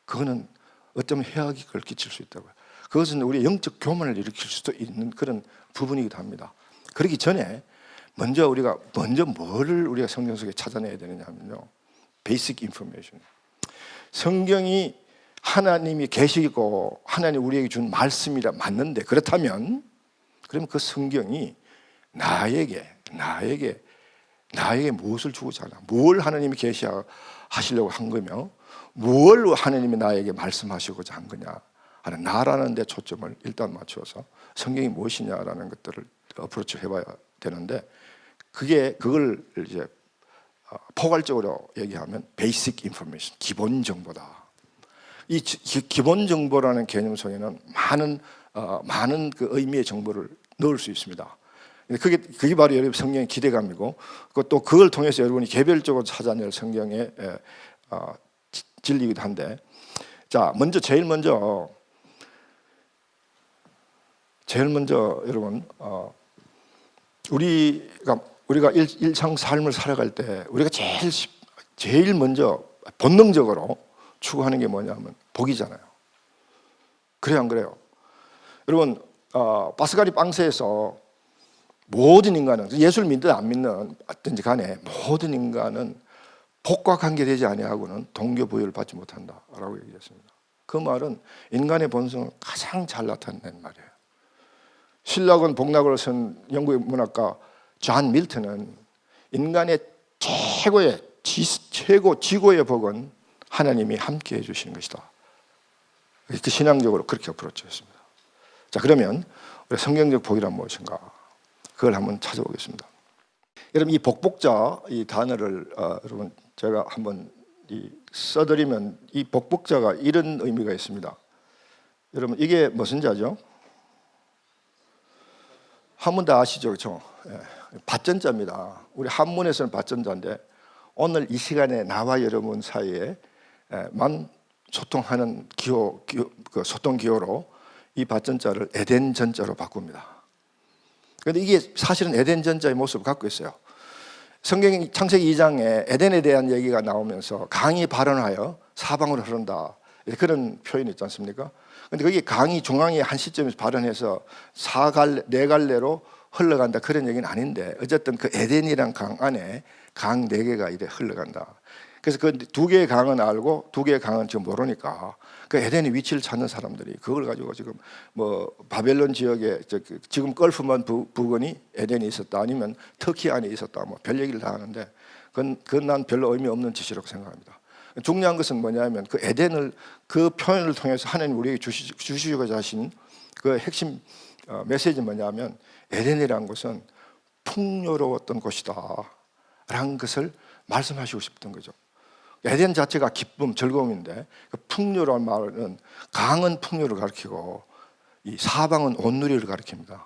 그거는 어쩌면 해악을 끼칠 수 있다고요. 그것은 우리의 영적 교만을 일으킬 수도 있는 그런 부분이기도 합니다. 그러기 전에 우리가 뭐를 우리가 성경 속에 찾아내야 되느냐 하면요, 베이직 인포메이션. 성경이 하나님이 계시고 하나님 우리에게 준 말씀이라 맞는데 그렇다면 그러면 그 성경이 나에게 무엇을 주고자 하나, 뭘 하나님이 계시하시려고 한 거며 뭘 하나님이 나에게 말씀하시고자 한 거냐 하는 나라는 데 초점을 일단 맞추어서 성경이 무엇이냐라는 것들을 어프로치 해봐야 되는데 그걸 이제 포괄적으로 얘기하면 베이직 인포메이션, 기본 정보다. 이 기본 정보라는 개념 속에는 많은 그 의미의 정보를 넣을 수 있습니다. 그게 바로 여러분 성경의 기대감이고 또 그걸 통해서 여러분이 개별적으로 찾아낼 성경의 진리이기도 한데, 자, 제일 먼저 여러분 우리가 일상 삶을 살아갈 때 우리가 제일 먼저 본능적으로 추구하는 게 뭐냐면 복이잖아요. 그래요, 안 그래요? 여러분, 파스칼이 빵세에서 모든 인간은 예수를 믿든 안 믿는 어떤지 간에 모든 인간은 복과 관계되지 아니하고는 동교부여를 받지 못한다라고 얘기했습니다. 그 말은 인간의 본성을 가장 잘 나타낸 말이에요. 신락은 복락을 쓴 영국의 문학가 존 밀턴은 인간의 최고의 복은 하나님이 함께 해주시는 것이다. 이렇게 신앙적으로 그렇게 어프로치했습니다. 자, 그러면 우리 성경적 복이란 무엇인가? 그걸 한번 찾아보겠습니다. 여러분, 이 복복자 이 단어를 여러분 제가 한번 써드리면 이 복복자가 이런 의미가 있습니다. 여러분, 이게 무슨 자죠? 한문 다 아시죠, 그렇죠? 밭전자입니다. 우리 한문에서는 밭전자인데 오늘 이 시간에 나와 여러분 사이에만 소통하는 그 소통 기호로 이 밭전자를 에덴 전자로 바꿉니다. 그런데 이게 사실은 에덴 전자의 모습을 갖고 있어요. 성경 창세기 2장에 에덴에 대한 얘기가 나오면서 강이 발원하여 사방으로 흐른다, 그런 표현이 있지 않습니까? 그런데 그게 강이 중앙에 한 시점에서 발원해서 네 갈래로 흘러간다, 그런 얘기는 아닌데 어쨌든 그 에덴이란 강 안에 강 4개가 이래 흘러간다. 그래서 그 2개의 강은 알고 2개의 강은 지금 모르니까 그 에덴의 위치를 찾는 사람들이 그걸 가지고 지금 뭐 바벨론 지역에 지금 걸프만 부근이 에덴이 있었다, 아니면 터키 안에 있었다, 뭐 별 얘기를 다 하는데 그건 난 별로 의미 없는 짓이라고 생각합니다. 중요한 것은 뭐냐면 그 에덴을, 그 표현을 통해서 하나님 우리에게 주시고자 하신 그 핵심 메시지는 뭐냐면 에덴이라는 것은 풍요로웠던 곳이다 라는 것을 말씀하시고 싶던 거죠. 에덴 자체가 기쁨, 즐거움인데 그 풍요라는 말은 강은 풍요를 가리키고 이 사방은 온누리를 가리킵니다.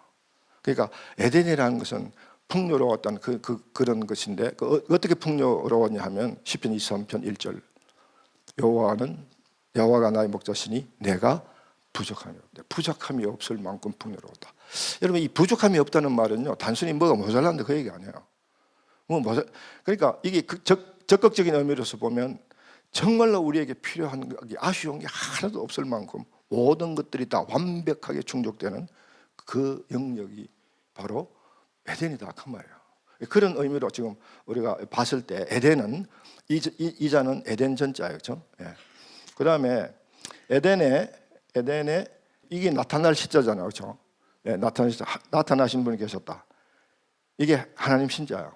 그러니까 에덴이라는 것은 풍요로웠던 그런 것인데 어떻게 풍요로웠냐 하면 시편 23편 1절 여호와가 나의 목자시니 내가 부족함이 없을 만큼 풍요로웠다. 여러분 이 부족함이 없다는 말은요 단순히 뭐가 모자란다 그 얘기 아니에요. 그러니까 이게 적극적인 의미로서 보면 정말로 우리에게 필요한 아쉬운 게 하나도 없을 만큼 모든 것들이 다 완벽하게 충족되는 그 영역이 바로 에덴이다 그 말이에요. 그런 의미로 지금 우리가 봤을 때 에덴은 이자는 에덴 전자예요, 그렇죠? 예. 그 다음에 에덴에 이게 나타날 시자잖아요, 그렇죠? 예, 나타나신 분이 계셨다. 이게 하나님 신자예요.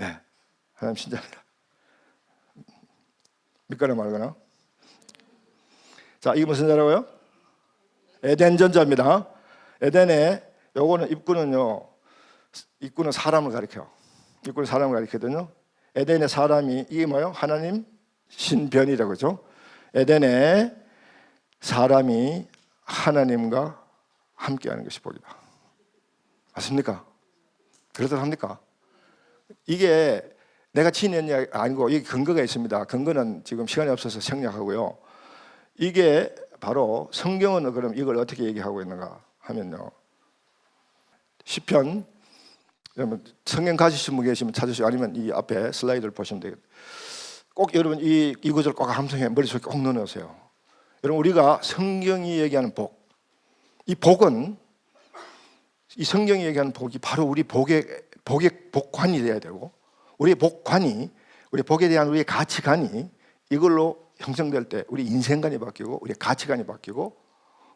예, 하나님 신자입니다. 믿거나 말거나. 자, 이게 무슨 자라고요? 에덴 전자입니다. 에덴에 요거는 입구는 사람을 가리켜요. 입구는 사람을 가리키거든요. 에덴의 사람이 이게 뭐예요? 하나님 신변이라고 그러죠. 에덴에 사람이 하나님과 함께하는 것이 복이다. 맞습니까? 그러도록 합니까? 이게 내가 지은 얘기 아니고 이게 근거가 있습니다. 근거는 지금 시간이 없어서 생략하고요. 이게 바로 성경은 그럼 이걸 어떻게 얘기하고 있는가 하면요. 시편 여러분 성경 가지신 분 계시면 찾으시고 아니면 이 앞에 슬라이드를 보시면 되겠습니다. 꼭 여러분 이 구절 꼭 함성에 머릿속에 꼭 넣어놓으세요. 여러분 우리가 성경이 얘기하는 복, 이 복은 이 성경이 얘기하는 복이 바로 우리 복의 복관이 되어야 되고 우리의 복관이 우리 복에 대한 우리의 가치관이 이걸로 형성될 때 우리 인생관이 바뀌고 우리의 가치관이 바뀌고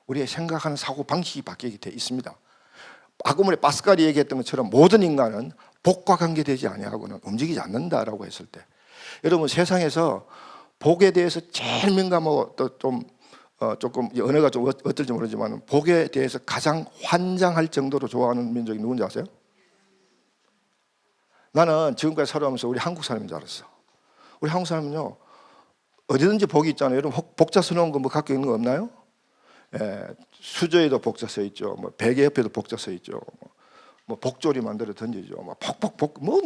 우리의 생각하는 사고 방식이 바뀌게 돼 있습니다. 아까 우리 파스칼이 얘기했던 것처럼 모든 인간은 복과 관계되지 아니하고는 움직이지 않는다라고 했을 때 여러분 세상에서 복에 대해서 제일 민감하고 또 좀 조금 언어가 좀 어떨지 모르지만 복에 대해서 가장 환장할 정도로 좋아하는 민족이 누군지 아세요? 나는 지금까지 살아오면서 우리 한국 사람인 줄 알았어. 우리 한국 사람은요 어디든지 복이 있잖아요. 여러분 복자 써놓은 거 뭐 갖고 있는 거 없나요? 예, 수저에도 복자 써 있죠. 뭐 베개 옆에도 복자 써 있죠. 뭐 복조리 만들어 던지죠. 뭐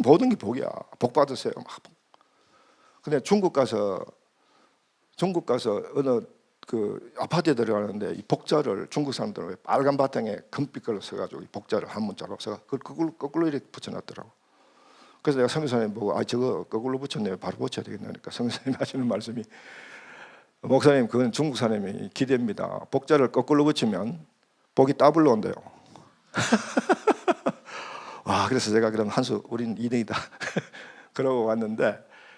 모든 게 복이야. 복 받으세요. 근데 중국 가서 어느 그 아파트에 들어가는데 이 복자를 중국 사람들은 빨간 바탕에 금빛 걸로 써가지고 이 복자를 한 문자로 써가 그걸 거꾸로 이렇게 붙여놨더라고. 그래서 내가 성교사님 보고 저거 거꾸로 붙였네요. 바로 붙여야 되겠다니까 성교사님 하시는 말씀이 목사님 그건 중국 사람이 기대입니다. 복자를 거꾸로 붙이면 복이 더블로 온대요. 와 그래서 제가 그럼 한수 우린 2등이다 그러고 왔는데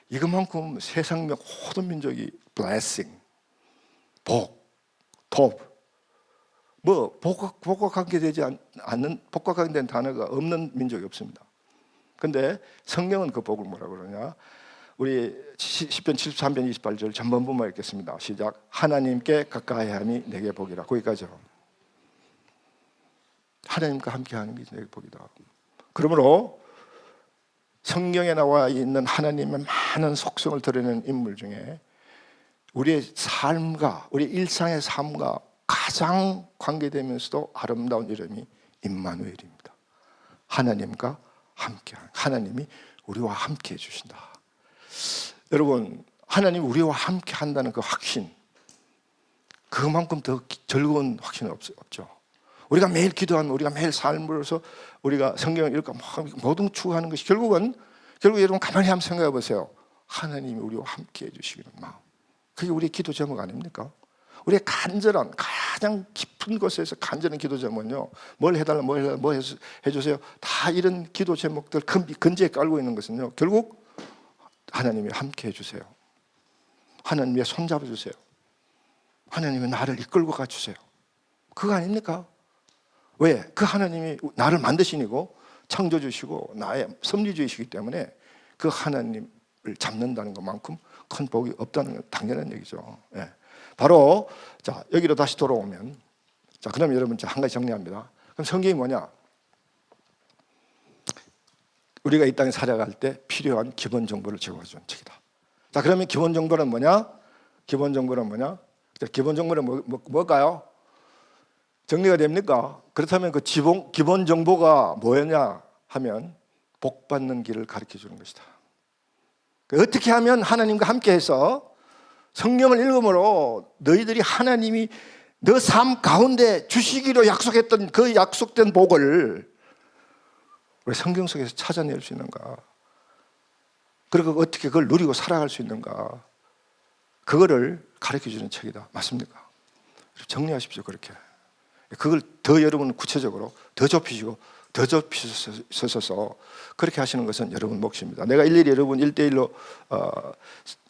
이것만큼 세상 모든 민족이 blessing, 복, top 뭐 복과 관계되지 않는 복과 관계된 단어가 없는 민족이 없습니다. 근데 성경은 그 복을 뭐라고 그러냐? 우리 시편 73편 28절 전반부만 읽겠습니다. 시작. 하나님께 가까이함이 내게 복이라. 거기까지요. 하나님과 함께하는 게 내게 복이다. 그러므로 성경에 나와 있는 하나님의 많은 속성을 드러내는 인물 중에 우리의 삶과 우리 일상의 삶과 가장 관계되면서도 아름다운 이름이 임마누엘입니다. 하나님과 함께하는 하나님이 우리와 함께 해주신다. 여러분 하나님이 우리와 함께 한다는 그 확신 그만큼 더 즐거운 확신은 없죠. 우리가 매일 기도하면 우리가 매일 삶으로서 우리가 성경을 읽고 모든 추구하는 것이 결국 여러분 가만히 한번 생각해 보세요. 하나님이 우리와 함께 해주시기는 마음 그게 우리의 기도 제목 아닙니까? 우리의 간절한 가장 깊은 곳에서 간절한 기도 제목은요 뭘 해달라 뭐 해주세요 다 이런 기도 제목들 근지에 깔고 있는 것은요 결국 하나님이 함께 해주세요. 하나님의 손잡아 주세요. 하나님이 나를 이끌고 가주세요. 그거 아닙니까? 왜? 그 하나님이 나를 만드시고 창조주시고 나의 섭리주이시기 때문에 그 하나님을 잡는다는 것만큼 큰 복이 없다는 건 당연한 얘기죠. 예. 바로 자 여기로 다시 돌아오면 자 그럼 여러분 한 가지 정리합니다. 그럼 성경이 뭐냐? 우리가 이 땅에 살아갈 때 필요한 기본 정보를 제공해 주는 책이다. 자 그러면 기본 정보는 뭐냐? 기본 정보는 뭘까요? 정리가 됩니까? 그렇다면 그 기본 정보가 뭐였냐 하면 복 받는 길을 가르쳐 주는 것이다. 어떻게 하면 하나님과 함께해서 성경을 읽음으로 너희들이 하나님이 너 삶 가운데 주시기로 약속했던 그 약속된 복을 우리 성경 속에서 찾아낼 수 있는가? 그리고 어떻게 그걸 누리고 살아갈 수 있는가? 그거를 가르쳐주는 책이다. 맞습니까? 정리하십시오. 그렇게 그걸 더 여러분 구체적으로 더 좁히시고 더 좁히셔서 그렇게 하시는 것은 여러분 몫입니다. 내가 일일이 여러분 1대1로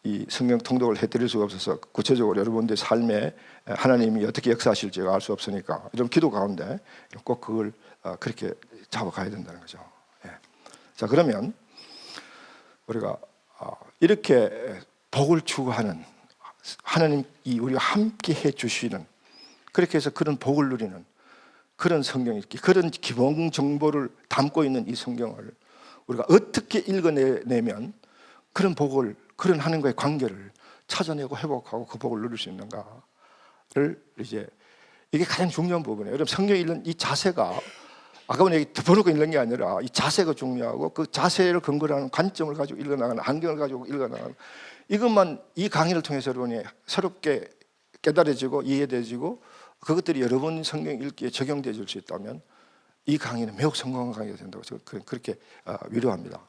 이 성경 통독을 해드릴 수가 없어서 구체적으로 여러분들의 삶에 하나님이 어떻게 역사하실지가 알 수 없으니까 여러분 기도 가운데 꼭 그걸 그렇게 잡아가야 된다는 거죠. 예. 자, 그러면 우리가 이렇게 복을 추구하는 하나님이 우리와 함께 해 주시는, 그렇게 해서 그런 복을 누리는 그런 성경 읽기, 그런 기본 정보를 담고 있는 이 성경을 우리가 어떻게 읽어내면 그런 복을, 그런 하나님과의 관계를 찾아내고 회복하고 그 복을 누릴 수 있는가를 이제 이게 가장 중요한 부분이에요. 여러분 성경 읽는 이 자세가 아까 얘기 덮어놓고 읽는 게 아니라 이 자세가 중요하고 그 자세를 근거로 하는 관점을 가지고 읽어나가는, 안경을 가지고 읽어나가는, 이것만 이 강의를 통해서 여러분이 새롭게 깨달아지고 이해되지고 그것들이 여러분 성경 읽기에 적용되어 줄 수 있다면 이 강의는 매우 성공한 강의가 된다고 저는 그렇게 위로합니다.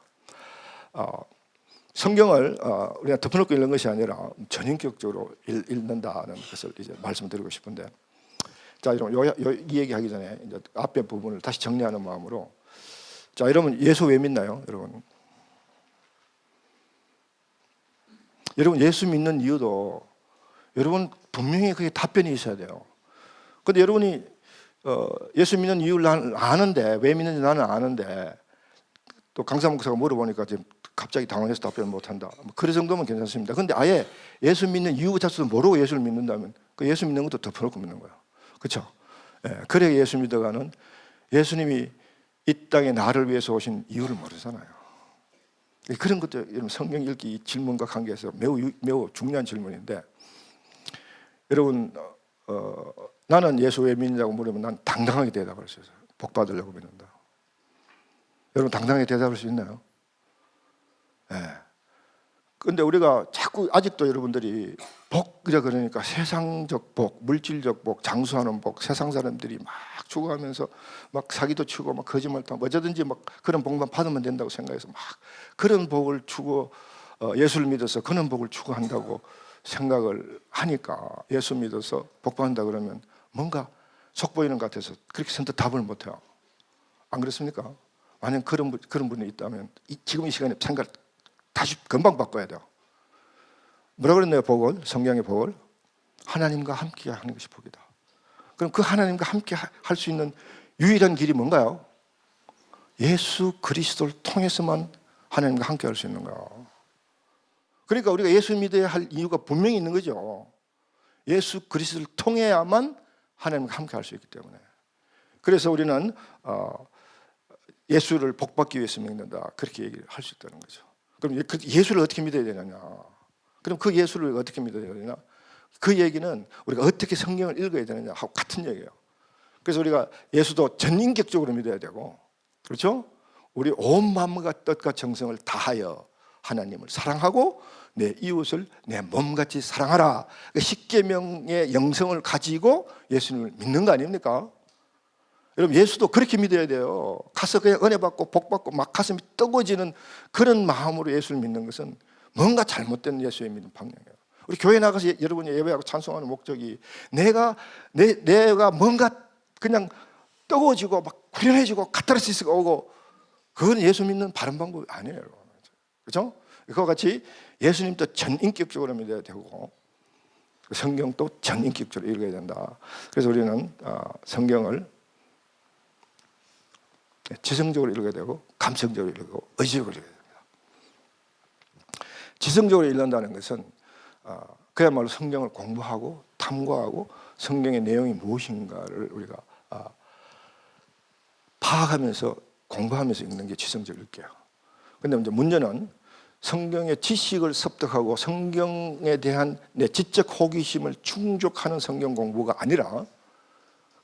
성경을 우리가 덮어놓고 읽는 것이 아니라 전인격적으로 읽는다는 것을 이제 말씀드리고 싶은데, 자, 여러분 이 얘기하기 전에 이제 앞에 부분을 다시 정리하는 마음으로, 자, 여러분 예수 왜 믿나요, 여러분? 여러분 예수 믿는 이유도 여러분 분명히 그게 답변이 있어야 돼요. 근데 여러분이 예수 믿는 이유를 나는 아는데, 왜 믿는지 나는 아는데, 또 강사 목사가 물어보니까 지금 갑자기 당황해서 답변을 못한다. 그 정도면 괜찮습니다. 근데 아예 예수 믿는 이유 자체도 모르고 예수를 믿는다면 그 예수 믿는 것도 덮어놓고 믿는 거예요. 그렇죠? 예, 그래 예수 믿어가는, 예수님이 이 땅에 나를 위해서 오신 이유를 모르잖아요. 그런 것도 여러분 성경 읽기 이 질문과 관계해서 매우 중요한 질문인데, 여러분 나는 예수 왜 믿느냐고 물으면 난 당당하게 대답할 수 있어요. 복 받으려고 믿는다. 여러분 당당하게 대답할 수 있나요? 예. 근데 우리가 자꾸 아직도 여러분들이 복이라 그러니까 세상적 복, 물질적 복, 장수하는 복, 세상 사람들이 막 추구하면서 막 사기도 치고 막 거짓말도 하고 어쩌든지 막 그런 복만 받으면 된다고 생각해서 막 그런 복을 추구, 예수를 믿어서 그런 복을 추구한다고 생각을 하니까, 예수 믿어서 복 받는다 그러면 뭔가 속 보이는 것 같아서 그렇게 선뜻 답을 못해요. 안 그렇습니까? 만약 그런 분이 있다면 지금 이 시간에 생각 다시 금방 바꿔야 돼요. 뭐라 그랬나요? 복을, 성경의 복을 하나님과 함께 하는 것이 복이다. 그럼 그 하나님과 함께 할 수 있는 유일한 길이 뭔가요? 예수 그리스도를 통해서만 하나님과 함께 할 수 있는 거예요. 그러니까 우리가 예수 믿어야 할 이유가 분명히 있는 거죠. 예수 그리스도를 통해야만 하나님과 함께 할 수 있기 때문에. 그래서 우리는 예수를 복받기 위해서 믿는다, 그렇게 얘기를 할 수 있다는 거죠. 그럼 예수를 어떻게 믿어야 되느냐? 그럼 그 예수를 어떻게 믿어야 되느냐? 그 얘기는 우리가 어떻게 성경을 읽어야 되느냐 하고 같은 얘기예요. 그래서 우리가 예수도 전인격적으로 믿어야 되고, 그렇죠? 우리 온 마음과 뜻과 정성을 다하여 하나님을 사랑하고 내 이웃을 내 몸같이 사랑하라. 십계명의 영성을 가지고 예수님을 믿는 거 아닙니까? 여러분 예수도 그렇게 믿어야 돼요. 가서 그냥 은혜 받고 복 받고 막 가슴이 뜨거워지는 그런 마음으로 예수를 믿는 것은 뭔가 잘못된 예수의 믿음 방향이에요. 우리 교회 나가서 여러분이 예배하고 찬송하는 목적이 내가 뭔가 그냥 뜨거워지고 막 후련해지고 카타르시스가 오고, 그건 예수 믿는 바른 방법이 아니에요. 그렇죠? 그와 같이 예수님도 전인격적으로 믿어야 되고 성경도 전인격적으로 읽어야 된다. 그래서 우리는 성경을 지성적으로 읽어야 되고 감성적으로 읽고 의지적으로 읽어야 됩니다. 지성적으로 읽는다는 것은 그야말로 성경을 공부하고 탐구하고 성경의 내용이 무엇인가를 우리가 파악하면서 공부하면서 읽는 게 지성적으로 읽게요. 그런데 이제 문제는 성경의 지식을 습득하고 성경에 대한 내 지적 호기심을 충족하는 성경 공부가 아니라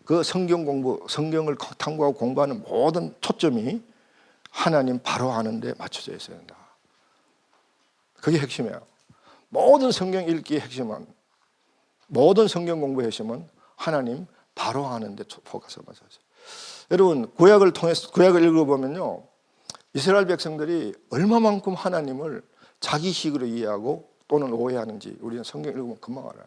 그 성경 공부, 성경을 탐구하고 공부하는 모든 초점이 하나님 바로 아는데 맞춰져 있어야 된다. 그게 핵심이에요. 모든 성경 읽기의 핵심은, 모든 성경 공부의 핵심은 하나님 바로 아는데 포커스가 맞춰져 있어요. 여러분, 구약을 읽어보면요, 이스라엘 백성들이 얼마만큼 하나님을 자기식으로 이해하고 또는 오해하는지 우리는 성경 읽으면 금방 알아요.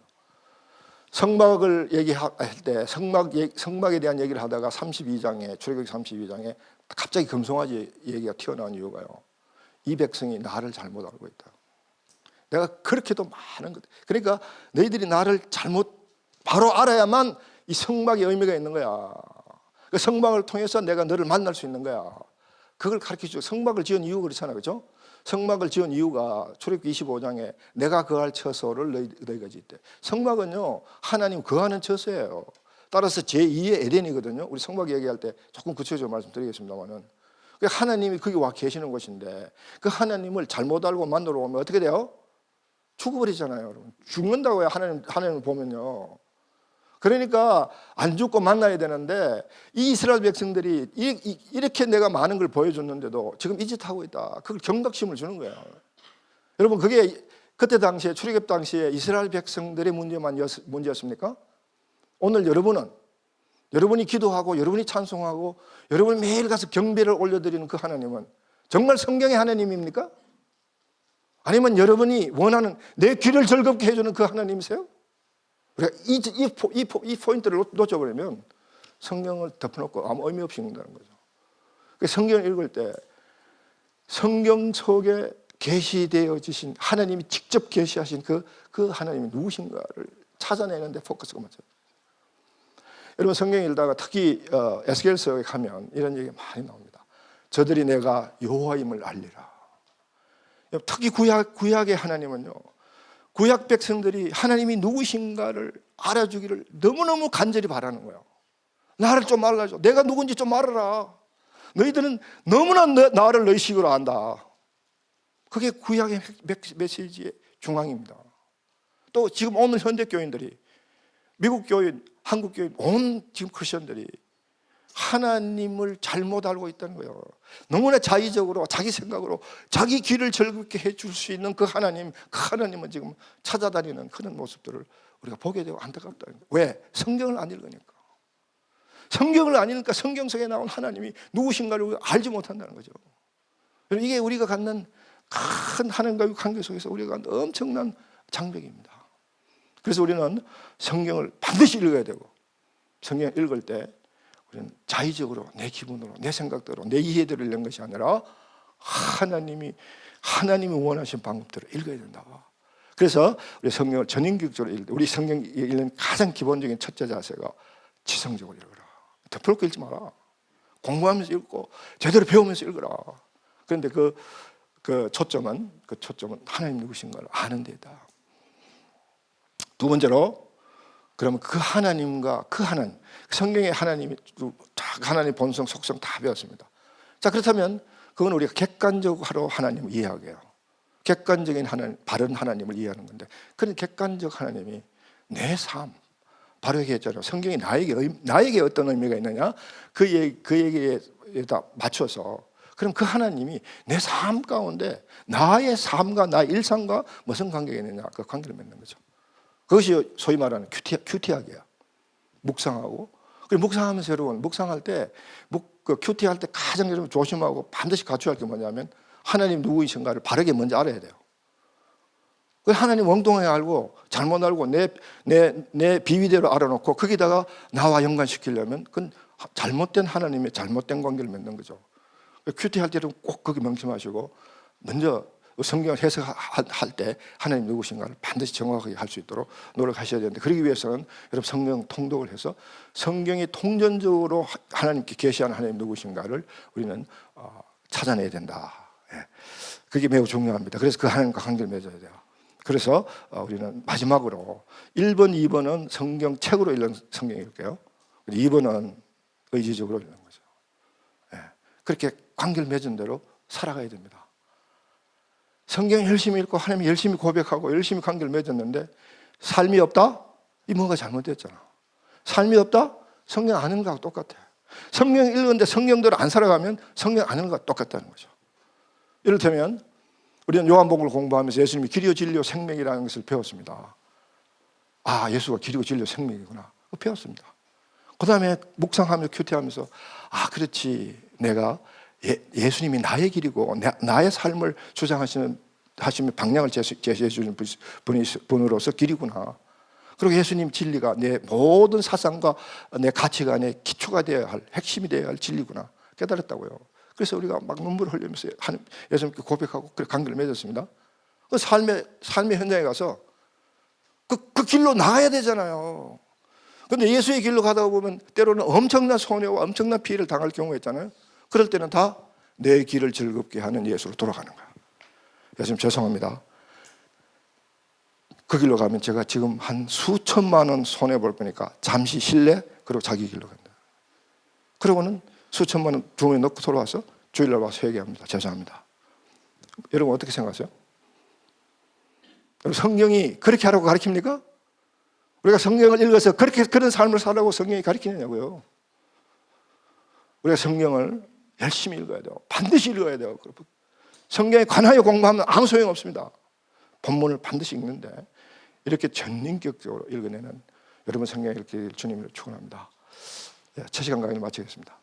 성막을 얘기할 때 성막에 대한 얘기를 하다가 32장에, 출애굽기 32장에 갑자기 금송아지 얘기가 튀어나온 이유가요, 이 백성이 나를 잘못 알고 있다. 내가 그렇게도 많은 것, 그러니까 너희들이 나를 잘못 바로 알아야만 이 성막의 의미가 있는 거야. 그 성막을 통해서 내가 너를 만날 수 있는 거야. 그걸 가르쳐주고, 성막을 지은 이유가 그렇잖아, 그죠? 성막을 지은 이유가 출애굽기 25장에 내가 거할 처소를 너희가 짓대. 성막은요, 하나님 거하는 처소예요. 따라서 제2의 에덴이거든요. 우리 성막 얘기할 때 조금 구체적으로 말씀드리겠습니다만은, 하나님이 거기 와 계시는 곳인데 그 하나님을 잘못 알고 만나러 오면 어떻게 돼요? 죽어버리잖아요, 여러분. 죽는다고요, 하나님을 보면요. 그러니까 안 죽고 만나야 되는데 이 이스라엘 백성들이 이렇게 내가 많은 걸 보여줬는데도 지금 이 짓 하고 있다. 그걸 경각심을 주는 거예요. 여러분, 그게 그때 당시에, 출애굽 당시에 이스라엘 백성들의 문제였습니까? 오늘 여러분이 기도하고 여러분이 찬송하고 여러분이 매일 가서 경배를 올려드리는 그 하나님은 정말 성경의 하나님입니까? 아니면 여러분이 원하는 내 귀를 즐겁게 해주는 그 하나님이세요? 우리가 이 포인트를 놓쳐버리면 성경을 덮어놓고 아무 의미 없이 읽는다는 거죠. 성경을 읽을 때 성경 속에 계시되어지신 하나님이 직접 계시하신 그 하나님이 누구신가를 찾아내는데 포커스가 맞아요. 여러분, 성경 읽다가 특히 에스겔서에 가면 이런 얘기가 많이 나옵니다. 저들이 내가 여호와임을 알리라. 특히 구약의 하나님은요, 구약 백성들이 하나님이 누구신가를 알아주기를 너무너무 간절히 바라는 거예요. 나를 좀 알려줘. 내가 누군지 좀 알아라. 너희들은 너무나 나를 너희 식으로 안다. 그게 구약의 메시지의 중앙입니다. 또 지금 오늘 현대 교인들이, 미국 교인, 한국 교인, 온 지금 크리스천들이 하나님을 잘못 알고 있다는 거예요. 너무나 자의적으로 자기 생각으로 자기 귀를 즐겁게 해줄 수 있는 그 하나님은 지금 찾아다니는 그런 모습들을 우리가 보게 되고 안타깝다는 거예요. 왜? 성경을 안 읽으니까. 성경을 안 읽으니까 성경 속에 나온 하나님이 누구신가를 알지 못한다는 거죠. 이게 우리가 갖는 큰 하나님과의 관계 속에서 우리가 갖는 엄청난 장벽입니다. 그래서 우리는 성경을 반드시 읽어야 되고, 성경을 읽을 때 우리는 자의적으로 내 기분으로 내 생각대로 내 이해대로 읽는 것이 아니라 하나님이 원하신 방법대로 읽어야 된다. 그래서 우리 성경을 전인격적으로 읽을 때 우리 성경 읽는 가장 기본적인 첫째 자세가 지성적으로 읽어라. 덮어놓고 읽지 마라. 공부하면서 읽고 제대로 배우면서 읽어라. 그런데 그 초점은 하나님 누구신가를 아는 데다. 두 번째로, 그러면 그 하나님과 성경의 하나님이 하나님의 본성, 속성 다 배웠습니다. 자, 그렇다면 그건 우리가 객관적으로 하나님을 이해하게 해요. 객관적인 하나님, 바른 하나님을 이해하는 건데, 그런 객관적 하나님이 내 삶, 바로 얘기했잖아요. 성경이 나에게 어떤 의미가 있느냐, 그 얘기에다 맞춰서, 그럼 그 하나님이 내 삶 가운데 나의 삶과 나의 일상과 무슨 관계가 있느냐, 그 관계를 맺는 거죠. 그것이 소위 말하는 큐티학이야. 묵상하고, 그리고 묵상하면서 여러분, 묵상할 때, 큐티할 때 가장 여러분 조심하고 반드시 갖춰야 할 게 뭐냐면 하나님 누구이신가를 바르게 먼저 알아야 돼요. 그 하나님 엉뚱하게 알고 잘못 알고 내 비위대로 알아놓고 거기다가 나와 연관시키려면 그건 잘못된 하나님의 잘못된 관계를 맺는 거죠. 큐티할 때는 꼭 거기 명심하시고 먼저 성경을 해석할 때 하나님 누구신가를 반드시 정확하게 할 수 있도록 노력하셔야 되는데, 그러기 위해서는 여러분 성경 통독을 해서 성경이 통전적으로 하나님께 계시하는 하나님 누구신가를 우리는 찾아내야 된다. 그게 매우 중요합니다. 그래서 그 하나님과 관계를 맺어야 돼요. 그래서 우리는 마지막으로 1번, 2번은 성경책으로 읽는 성경 읽을게요. 2번은 의지적으로 읽는 거죠. 그렇게 관계를 맺은 대로 살아가야 됩니다. 성경 열심히 읽고 하나님 열심히 고백하고 열심히 관계를 맺었는데 삶이 없다? 이 뭔가 잘못됐잖아. 삶이 없다? 성경 아는 거하고 똑같아. 성경 읽었는데 성경대로 안 살아가면 성경 안 읽는 것과 똑같다는 거죠. 이를테면 우리는 요한복음을 공부하면서 예수님이 길이요 진리요 생명이라는 것을 배웠습니다. 아, 예수가 길이고 진리요 생명이구나. 배웠습니다. 그 다음에 묵상하며 큐티하면서 아, 그렇지, 내가 예수님이 나의 길이고 나의 삶을 주장하시는 방향을 제시해주는 분으로서 길이구나. 그리고 예수님 진리가 내 모든 사상과 내 가치관의 기초가 되어야 할, 핵심이 되어야 할 진리구나 깨달았다고요. 그래서 우리가 막 눈물을 흘리면서 예수님께 고백하고 관계를 맺었습니다. 그 삶의 현장에 가서 그 길로 나가야 되잖아요. 그런데 예수의 길로 가다 보면 때로는 엄청난 손해와 엄청난 피해를 당할 경우가 있잖아요. 그럴 때는 다 내 길을 즐겁게 하는 예수로 돌아가는 거야. 예수님 죄송합니다. 그 길로 가면 제가 지금 한 수천만 원 손해볼 거니까 잠시 실례, 그리고 자기 길로 간다. 그러고는 수천만 원 주머니에 넣고 돌아와서 주일날 와서 회개합니다. 죄송합니다. 여러분 어떻게 생각하세요? 성경이 그렇게 하라고 가르칩니까? 우리가 성경을 읽어서 그런 삶을 살라고 성경이 가르치느냐고요. 우리가 성경을 열심히 읽어야 돼요. 반드시 읽어야 돼요. 성경에 관하여 공부하면 아무 소용 없습니다. 본문을 반드시 읽는데 이렇게 전인격적으로 읽어내는 여러분 성경을 읽길 주님을 축원합니다. 첫 시간 강의를 마치겠습니다.